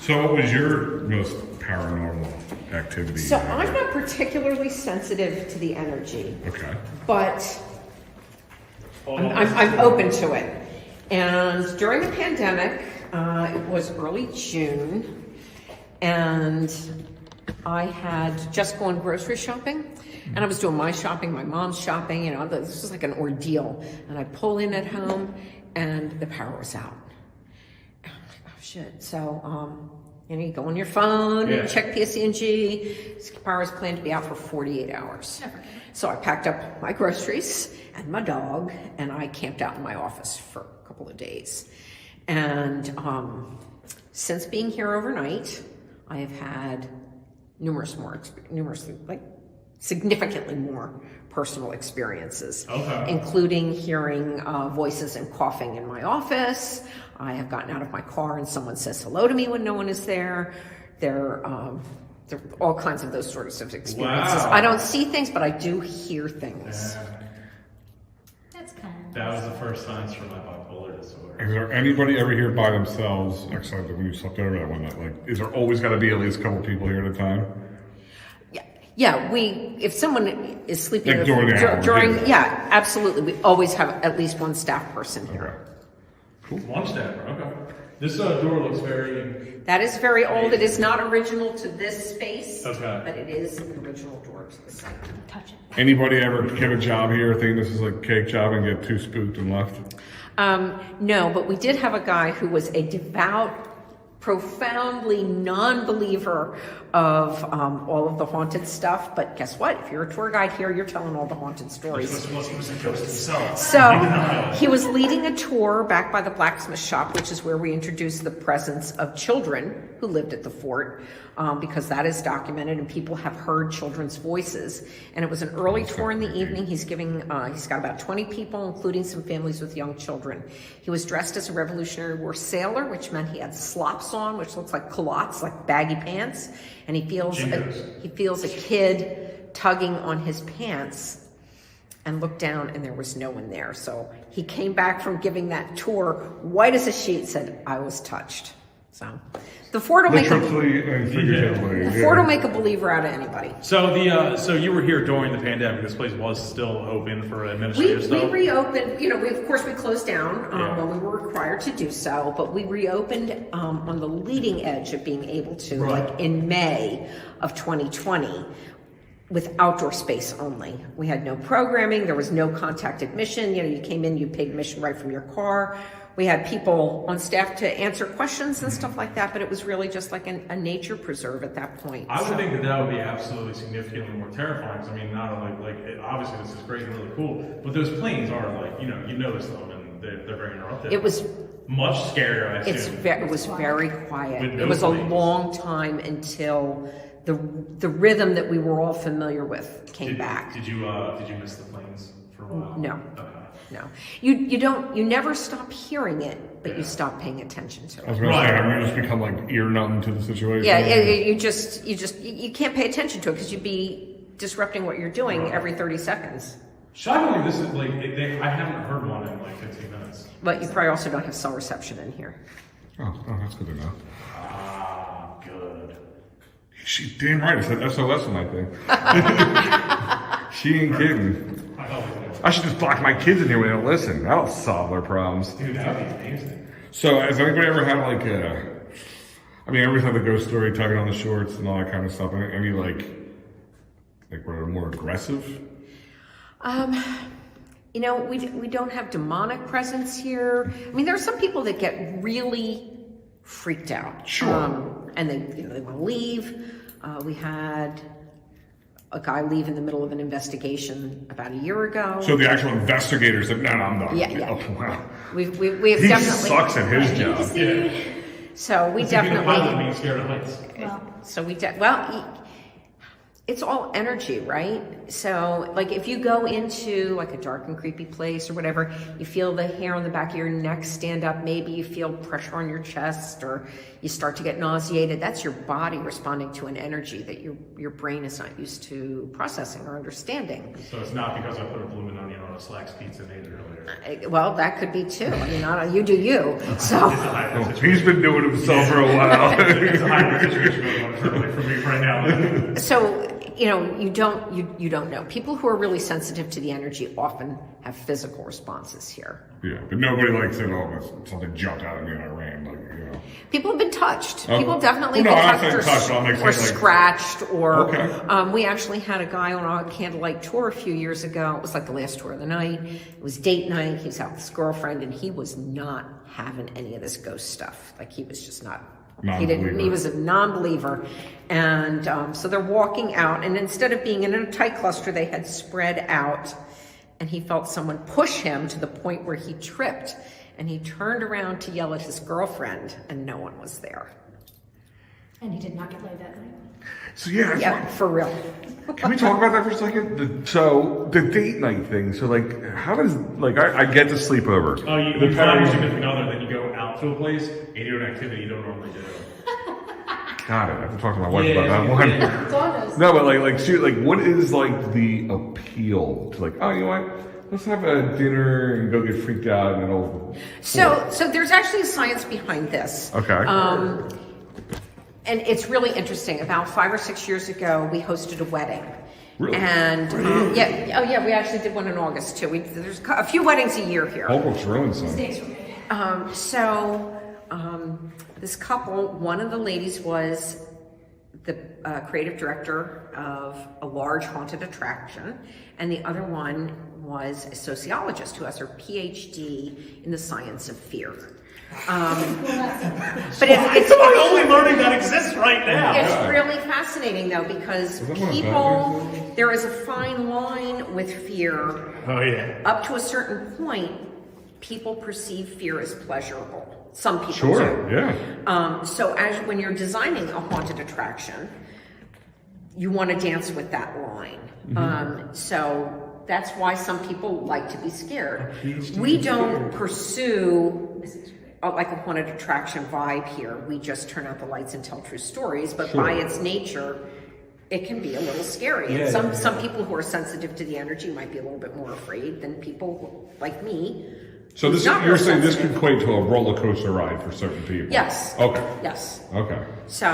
So what was your most paranormal activity? So I'm not particularly sensitive to the energy, Okay. but I'm open to it. And during the pandemic, it was early June, and I had just gone grocery shopping, and I was doing my shopping, my mom's shopping, this was like an ordeal. And I pull in at home, and the power was out. And I'm like, oh shit. So, you go on your phone and check PSE&G. This power is planned to be out for 48 hours. So I packed up my groceries and my dog, and I camped out in my office for a couple of days. And since being here overnight, I have had significantly more personal experiences, including hearing voices and coughing in my office. I have gotten out of my car and someone says hello to me when no one is there. There are all kinds of those sorts of experiences. Wow. I don't see things, but I do hear things. That's kind of That was the first signs for my bipolar disorder. Is there anybody ever here by themselves, except when you slept over that one night? Is there always got to be at least a couple people here at a time? Yeah, if someone is sleeping Like during the hour, yeah, absolutely. We always have at least one staff person here. Okay. One step, okay. This door looks very. That is very old. It is not original to this space, Okay. but it is an original door to the site. touch it. Anybody ever get a job here, think this is like a cake job and get too spooked and left? No, but we did have a guy who was a devout, profoundly non-believer of all of the haunted stuff. But guess what? If you're a tour guide here, you're telling all the haunted stories. He was a ghost himself. So he was leading a tour back by the blacksmith shop, which is where we introduced the presence of children who lived at the fort, because that is documented and people have heard children's voices. And it was an early tour in the evening. He's got about 20 people, including some families with young children. He was dressed as a Revolutionary War sailor, which meant he had slops on, which looks like culottes, like baggy pants. And he feels a kid tugging on his pants, and looked down and there was no one there. So he came back from giving that tour white as a sheet, said, I was touched. So the fort will make Literally and figuratively. the fort will make a believer out of anybody. So so you were here during the pandemic. This place was still open for administrative We stuff. reopened, of course we closed down when we were required to do so, but we reopened on the leading edge of being able to, like in May of 2020, with outdoor space only. We had no programming, there was no contact admission. You came in, you paid admission right from your car. We had people on staff to answer questions and stuff like that, but it was really just like a nature preserve at that point. I would think that would be absolutely significantly more terrifying. 'Cause I mean, not only obviously this is great and really cool, but those planes are you notice them and they're very interrupted. It was much scarier, I assume. it was very quiet. With no It was a planes. long time until the rhythm that we were all familiar with came back. Did you miss the planes for a while? No. Okay. No, you never stop hearing it, but you stop paying attention to I was it. going to say, you just become like ear numb to the situation. Yeah, you can't pay attention to it because you'd be disrupting what you're doing every 30 seconds. Shockingly, this is I haven't heard one in 15 minutes. But you probably also don't have cell reception in here. Oh, that's good to know. Ah, good. She damn right. I said SOS in that thing. She ain't kidding. I should just block my kids in here when they don't listen. That'll solve their problems. Dude, that would be amazing. So, has anybody ever had everybody's had the ghost story, tugging on the shorts and all that kind of stuff. Any were more aggressive? We don't have demonic presence here. I mean, there are some people that get really freaked out. Sure. And they want to leave. We had a guy leave in the middle of an investigation about a year ago. So the actual investigator said, no, I'm done. Yeah. Oh, wow. We've He definitely sucks at his job. Yeah. So we Being a pilot definitely being scared of heights. Well, so we it's all energy, right? So, like, if you go into like a dark and creepy place or whatever, you feel the hair on the back of your neck stand up. Maybe you feel pressure on your chest, or you start to get nauseated. That's your body responding to an energy that your brain is not used to processing or understanding. So it's not because I put a bloomin' onion on a Slacks pizza and ate it earlier. Well, that could be too. I mean, you do you. So. He's been doing himself for a while. It's a hybrid situation for me right now. So, you don't know. People who are really sensitive to the energy often have physical responses here. Yeah, but nobody likes it. Oh, something jumped out at me and I ran. People have been touched. Oh. People definitely Well, no, have I'm been saying touched, I'll make touched or sense, like- scratched. Or Okay. we actually had a guy on a candlelight tour a few years ago. It was like the last tour of the night. It was date night. He was out with his girlfriend, and he was not having any of this ghost stuff. Like, he was just not. He was a non-believer. And so they're walking out, and instead of being in a tight cluster, they had spread out, and he felt someone push him to the point where he tripped, and he turned around to yell at his girlfriend, and no one was there. And he did not get laid that night. So yeah, Yeah, for real. can we talk about that for a second? So the date night thing. So like, how does I get to sleep over? Oh, you find your significant other, then you go out to a place and you do an activity you don't normally do. Got it. I have to talk to my wife about that one. Yeah. No, but what is like the appeal to oh, you know what? Let's have a dinner and go get freaked out and it'll. So there's actually science behind this. Okay. And it's really interesting. About 5 or 6 years ago, we hosted a wedding. Really? And we actually did one in August too. There's a few weddings a year here. Holbrook's ruined some. Mistakes were made. This couple, one of the ladies was the creative director of a large haunted attraction, and the other one was a sociologist who has her PhD in the science of fear. But it's We're only learning that exists right now. It's really fascinating though, because there is a fine line with fear. Oh yeah. Up to a certain point, people perceive fear as pleasurable. Some people Sure. do. Yeah. So when you're designing a haunted attraction, you want to dance with that line. So that's why some people like to be scared. We don't pursue like a haunted attraction vibe here. We just turn out the lights and tell true stories, but by its nature, it can be a little scary. And some people who are sensitive to the energy might be a little bit more afraid than people like me. So you're saying this could equate to a roller coaster ride for certain people? Yes. Okay. Yes. Okay. So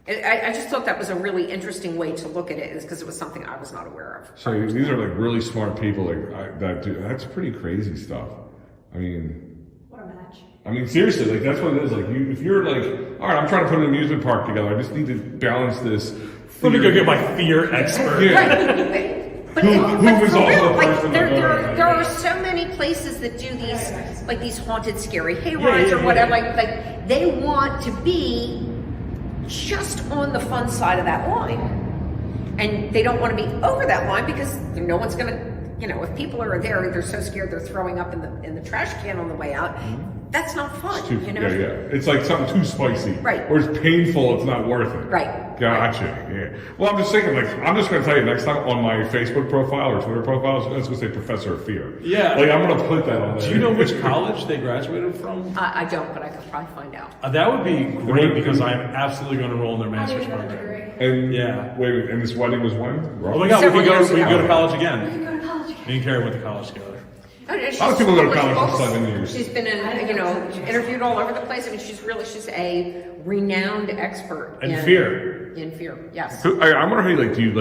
I just thought that was a really interesting way to look at it, is because it was something I was not aware of. So these are really smart people that do. That's pretty crazy stuff. I mean. What a match. I mean, seriously, that's what it is. If you're all right, I'm trying to put an amusement park together. I just need to balance this. Let me go get my fear expert. Yeah. Right. But Who but was for also real, the person that there are so many places that do these haunted scary hayrides or whatever. Like they want to be just on the fun side of that line, and they don't want to be over that line because no one's gonna, if people are there, they're so scared they're throwing up in the trash can on the way out. That's not fun. Yeah. It's like something too spicy. Right. Or it's painful, it's not worth it. Right. Gotcha. Yeah. Well, I'm just thinking, I'm just going to tell you next time on my Facebook profile or Twitter profile, I'm just going to say Professor of Fear. Yeah. I'm going to put that on there. Do you know which college they graduated from? I don't, but I could probably find out. That would be great because I am absolutely going to enroll in their I master's didn't have a program. degree. And Yeah. wait, and this wedding was when? Oh my God, we Several can years go ago. to college You again. can go to college. Me and Kerri went to college together. A lot of people go to college for 7 years. She's been interviewed all over the place. I mean, she's a renowned expert And fear. In fear, yes. I'm wondering how do you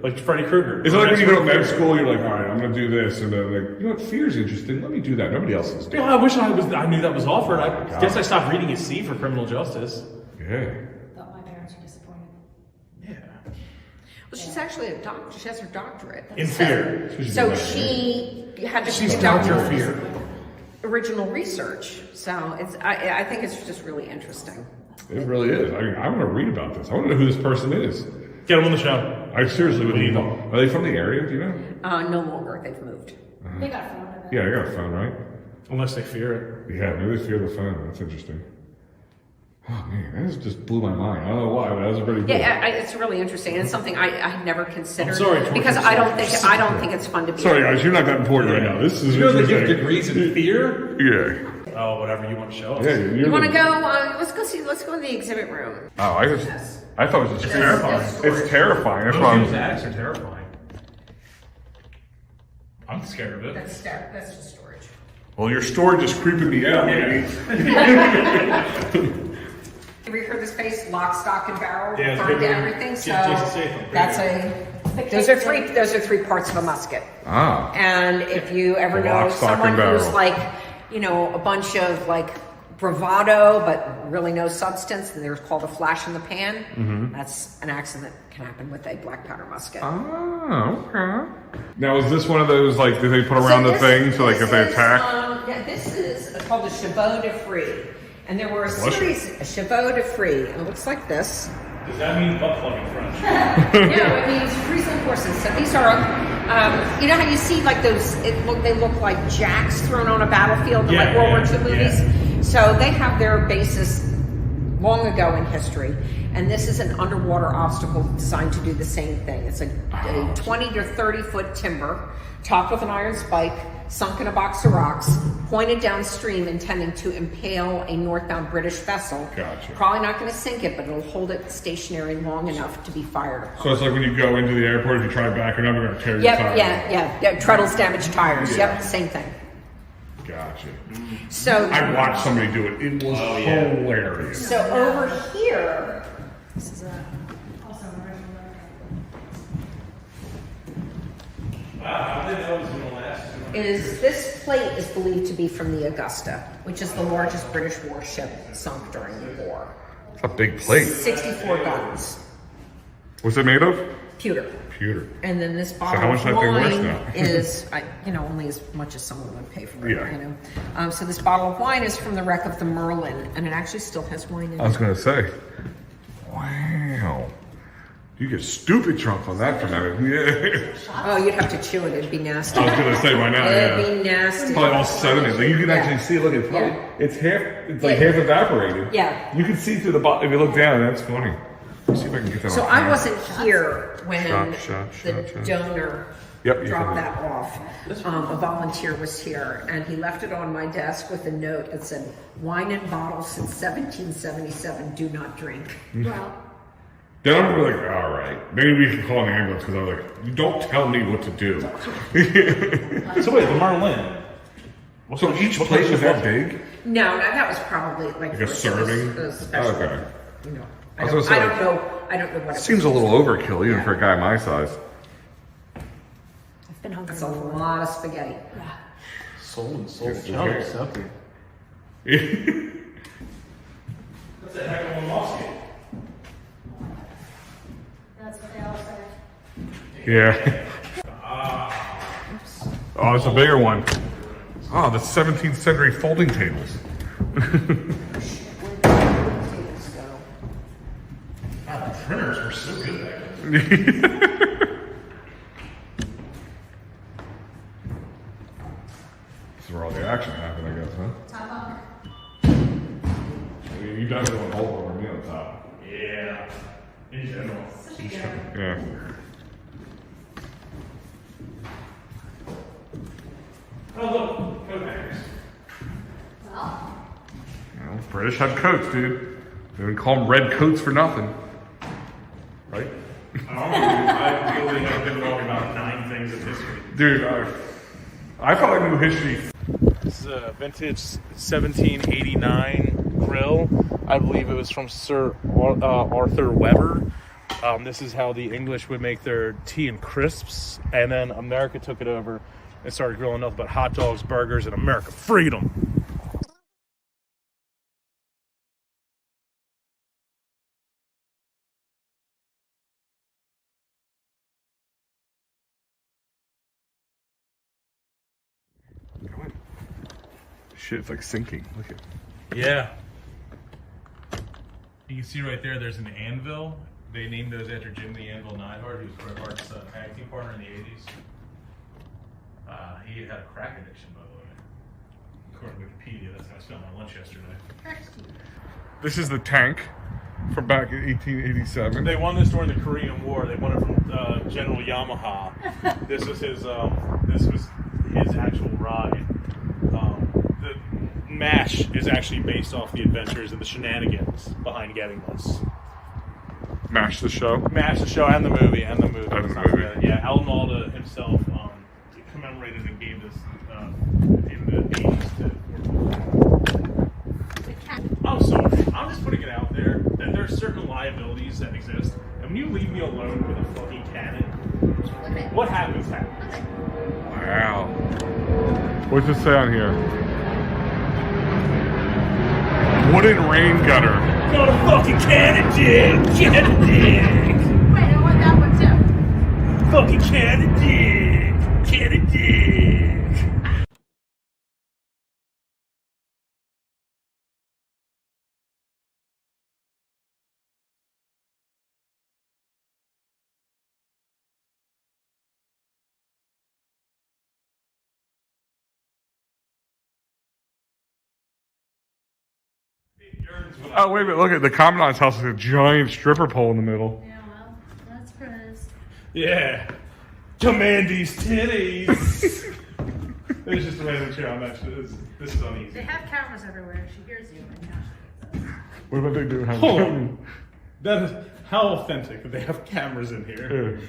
Like Freddy Krueger. is it like when you go to med school, you're all right, I'm going to do this, and then you know what, fear's interesting, let me do that, nobody else is doing I wish I knew that was offered. I guess I stopped reading at C for criminal justice. it. Yeah. Thought my parents were disappointed. Yeah. Well, she's actually a doctor. She has her doctorate. In fear. So she had to She's conduct Dr. Fear. original research. So I think it's just really interesting. It really is. I mean, I want to read about this. I want to know who this person is. Get him on the show. I seriously would We need need them. Are they from the area? Do you know? No longer. They've moved. They got a phone. I bet. Yeah, I got a phone, right? Unless they fear it. Yeah, maybe they fear the phone. That's interesting. Oh man, that just blew my mind. I don't know why, but that was pretty cool. Yeah, it's really interesting, and it's something I had never considered. sorry, George, because I'm I sorry. don't think it's fun to be. Sorry guys, you're not that important right now. This is You know they give interesting. degrees in fear? Yeah. Oh, whatever you want to show us. Yeah, You want to go? Let's go in the exhibit room. Oh, I thought it was just terrifying. It's terrifying. That's Those why people's I'm. attics are terrifying. I'm scared of it. That's just storage. Well, your storage is creeping me out, man. Have you heard this place, lock, stock, and barrel, Yeah, it's burned good down movie. everything? So Yeah, Jason Statham. that's those are three parts of a musket. Ah. And if you ever The know lock, stock, someone and barrel. who's like, a bunch of like bravado, but really no substance, and they're called a flash in the pan. Mm-hmm. That's an accident that can happen with a black powder musket. Oh, okay. Now, is this one of those, like, that they put around the thing, so, like, if they attack? This is called a chevaux de frise. And there were a Bless you. series of chevaux de frise. And it looks like this. Does that mean butt plug in French? No, it means Friesland horses. So these are, you know how you see like those, they look like jacks thrown on a battlefield in like World War II movies? So they have their basis long ago in history. And this is an underwater obstacle designed to do the same thing. It's a 20 to 30 foot timber, topped with an iron spike, sunk in a box of rocks, pointed downstream, intending to impale a northbound British vessel. Gotcha. Probably not going to sink it, but it'll hold it stationary long enough to be fired upon. So it's like when you go into the airport, if you try backing up, you're going to tear your tires. Yeah. Treadles, damaged tires. Yeah. Yep, same thing. Gotcha. So, I watched somebody do it. It was hilarious. so over here, This is also an original record. Wow, how did they know it was going to last? is this plate is believed to be from the Augusta, which is the largest British warship sunk during the war. It's a big plate. 64 guns, What's it made of? pewter. Pewter. And then this bottle how much of that thing worth wine now? is, only as much as someone would pay for it. Yeah. So this bottle of wine is from the wreck of the Merlin, and it actually still has wine in I was it. going to say. Wow. You get stupid drunk on that for that. Yeah. Oh, you'd have to chew it. It'd be nasty. I was going to say by now, yeah. It'd be nasty. Probably all sediment. Like you can actually see. Look, it's probably, it's half. It's like half evaporated. Yeah. You can see through the bottom if you look down. That's funny. Let's see if I can get that. So on I camera. wasn't here when Shot, the donor Yep, you dropped can- that off. A volunteer was here, and he left it on my desk with a note that said, "Wine in bottles since 1777. Do not drink." Well, Then I'm gonna be like, all right, maybe we can call an ambulance because I was like, you don't tell me what to do. So wait, the Merlin. So each plate was that big? No, that was probably like a serving? a special, Okay. I was don't, gonna say, I don't know. I don't know what it Seems a was. little overkill even for a guy my size. I've been hungry. It's a lot of spaghetti. Yeah. Soul and soul Yes, chunks. yes. Okay. That's a heck of a musket. That's what they all say. Yeah. Oh, it's a bigger one. Oh, the 17th century folding tables. Wow, the printers were so good back then. This is where all the action happened, I guess, huh? Top bunk. You definitely want to hold over me on top. Yeah. In general. Yeah. Oh, look, coat hangers. Well, You know, British had coats, dude. They didn't call them red coats for nothing. Right? I feel like I've been wrong about 9 things in history. Dude, I thought I knew history. This is a vintage 1789 grill. I believe it was from Sir Arthur Weber. This is how the English would make their tea and crisps, and then America took it over and started grilling nothing but hot dogs, burgers, and America freedom. Shit, it's like sinking. Look at Yeah. You can see right there, there's an anvil. They named those after Jim the Anvil Neidhart, who was Bret Hart's tag team partner in the 80s. He had a crack addiction, by the way. According to Wikipedia, that's how I spent my lunch yesterday. This is the tank from back in 1887. They won this during the Korean War. They won it from General Yamaha. This was his actual ride. The MASH is actually based off the adventures and the shenanigans behind getting this. MASH the show. MASH the show and the movie And the movie. Yeah, Alan Alda himself commemorated and gave this in the 80s to. I'm sorry. I'm just putting it out there that there's certain liabilities that exist, and when you leave me alone with a fucking cannon, what happens? Wow. What's it say on here? Wooden rain gutter. Got a fucking cannon dick! Cannon dick! Wait, I want that one too. Fucking cannon dick! Cannon dick! Oh, wait a minute. Look at the Commandant's house with a giant stripper pole in the middle. Yeah, well, that's Chris. Yeah. Commandy's titties! There's just a random chair on that. This is uneasy. They have cameras everywhere. She hears you right now. What about they do? Hold on. That is how authentic that they have cameras in here. Yeah.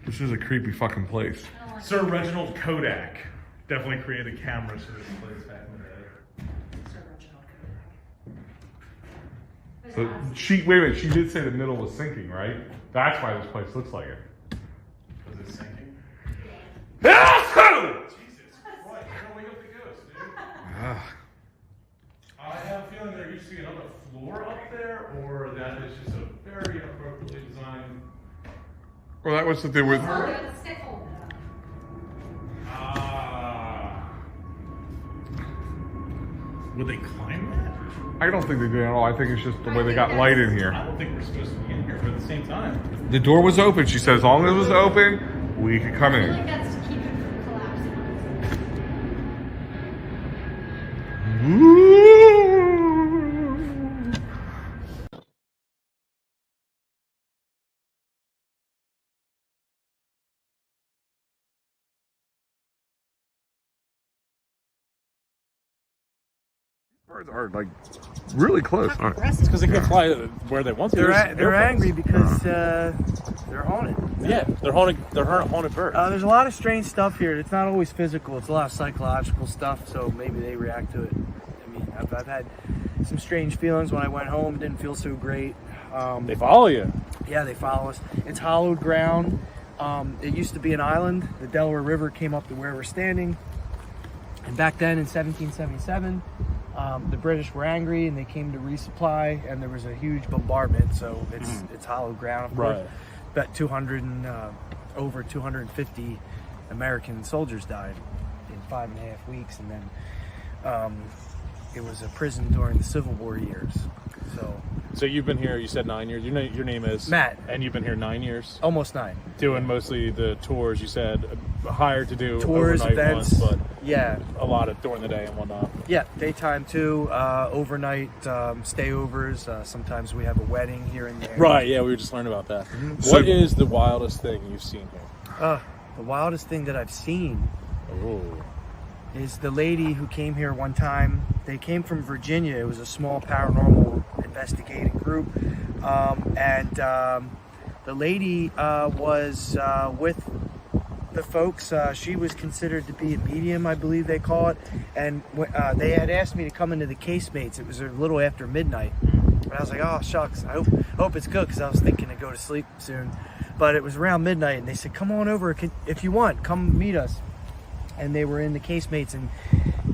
This is a creepy fucking place. I don't like Sir Reginald Kodak definitely created cameras for this place back in the day. Sir Reginald Kodak. So wait a minute, she did say the middle was sinking, right? That's why this place looks like it. Was it sinking? Ah! Jesus Christ, you're gonna wake up the ghost, dude. I have a feeling there used to be another floor up there, or that is just a very inappropriately designed. Well, that was what they were. Oh, they got the stick hole Would they climb that? I don't think they did at all. I think it's just the way they got light in here. I don't think we're supposed to be in here, but at the same time. The door was open. She said as long as it was open, we could come I feel like in. that's to keep it from collapsing. Birds are like really close. It's because they can fly where they want to. They're angry because they're haunted. Yeah, they're haunted birds. There's a lot of strange stuff here. It's not always physical. It's a lot of psychological stuff. So maybe they react to it. I mean, I've had some strange feelings when I went home. Didn't feel so great. They follow you. Yeah, they follow us. It's hollowed ground. It used to be an island. The Delaware River came up to where we're standing. And back then in 1777, the British were angry and they came to resupply, and there was a huge bombardment. So it's hollowed ground, of course. Right. About 200 and over 250 American soldiers died in 5.5 weeks, and then it was a prison during the Civil War years. So you've been here. You said 9 years. Your name is Matt. and you've been here 9 years. Almost 9. Doing mostly the tours. You said hired to do Tours, overnight events. ones, but Yeah. a lot of during the day and whatnot. Yeah, daytime too, overnight stayovers. Sometimes we have a wedding here and there. Right. Yeah, we were just learning about that. So- What is the wildest thing you've seen here? The wildest thing that I've seen Oh. is the lady who came here one time. They came from Virginia. It was a small paranormal investigating group. The lady was with the folks. She was considered to be a medium, I believe they call it. And they had asked me to come into the casemates. It was a little after midnight. And I was like, oh, shucks. I hope it's good, because I was thinking to go to sleep soon. But it was around midnight, and they said, come on over if you want. Come meet us. And they were in the casemates, and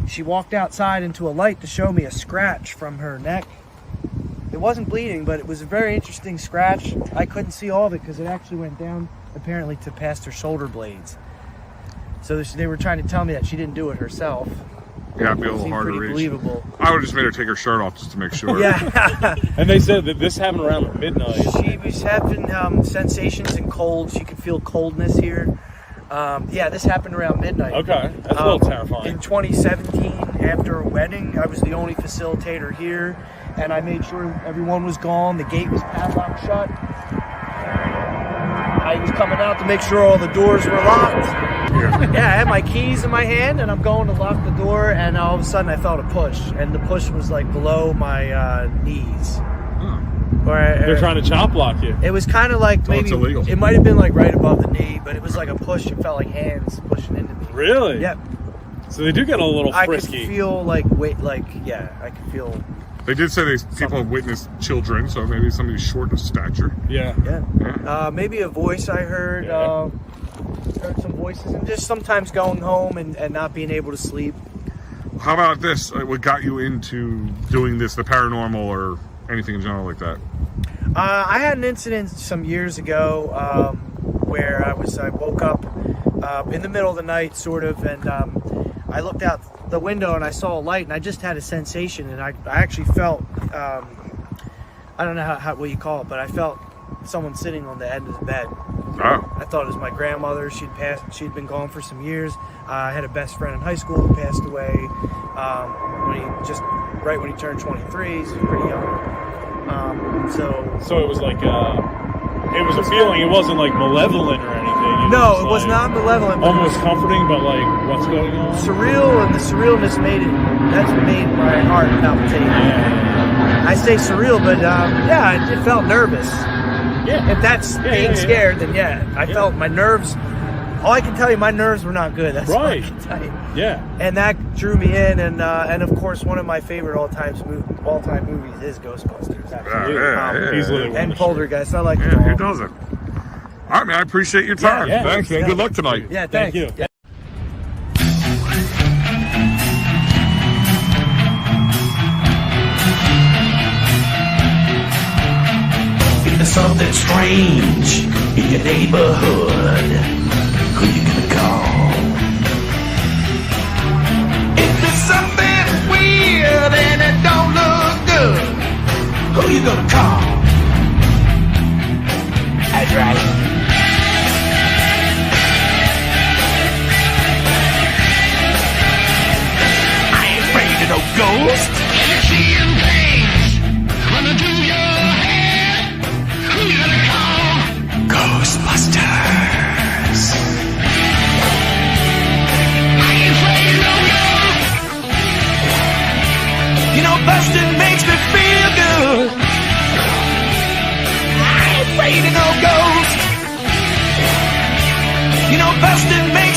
she walked outside into a light to show me a scratch from her neck. It wasn't bleeding, but it was a very interesting scratch. I couldn't see all of it because it actually went down apparently to past her shoulder blades. So they were trying to tell me that she didn't do it herself. Yeah, it'd be a little Seemed hard to pretty reach. believable. I would have just made her take her shirt off just to make sure. Yeah. And they said that this happened around midnight. She was having sensations and cold. She could feel coldness here. Yeah, this happened around midnight. Okay, that's a little terrifying. In 2017, after a wedding, I was the only facilitator here, and I made sure everyone was gone. The gate was padlocked shut. I was coming out to make sure all the doors were locked. Yeah, I had my keys in my hand, and I'm going to lock the door, and all of a sudden I felt a push, and the push was like below my knees. They're trying to chop block you. It was kind of like maybe it's illegal. it might have been like right above the knee, but it was like a push. It felt like hands pushing into me. Really? Yep. So they do get a little I could frisky. feel like I could feel. They did say people have witnessed children, so maybe somebody's short of stature. Yeah. Yeah. Maybe a voice I heard. Yeah. Heard some voices, and just sometimes going home and not being able to sleep. How about this? What got you into doing this, the paranormal or anything in general like that? I had an incident some years ago where I woke up in the middle of the night, sort of, and I looked out the window and I saw a light, and I just had a sensation, and I actually felt I don't know what you call it, but I felt someone sitting on the end of the bed. Oh. I thought it was my grandmother. She'd been gone for some years. I had a best friend in high school who passed away right when he turned 23. He's pretty young. So it was like it was a feeling. It wasn't like malevolent or anything. No, it was not malevolent. Almost comforting, but like, what's going on? Surreal, and the surrealness that's what made my heart palpitate. Yeah. I say surreal, but it felt nervous. Yeah. If that's being scared, then I felt my nerves. All I can tell you, my nerves were not good. That's all I can tell you. Yeah. And that drew me in, and of course, one of my favorite all-time movies is Ghostbusters. Yeah. He's literally And Poltergeist. I like Yeah, them all. who doesn't? All right, man. I appreciate your time. Yeah, Thanks, man. yeah. Good luck tonight. Yeah, Thank thanks. you. Yeah. If there's something strange in your neighborhood, who you gonna call? If there's something weird and it don't look good, who you gonna call? That's right. I ain't afraid of no ghost. You're seeing things running through your head. Who you gonna call? Ghostbusters. I ain't afraid of no ghost. You know, busting makes me feel good. I ain't afraid of no ghost. You know, busting makes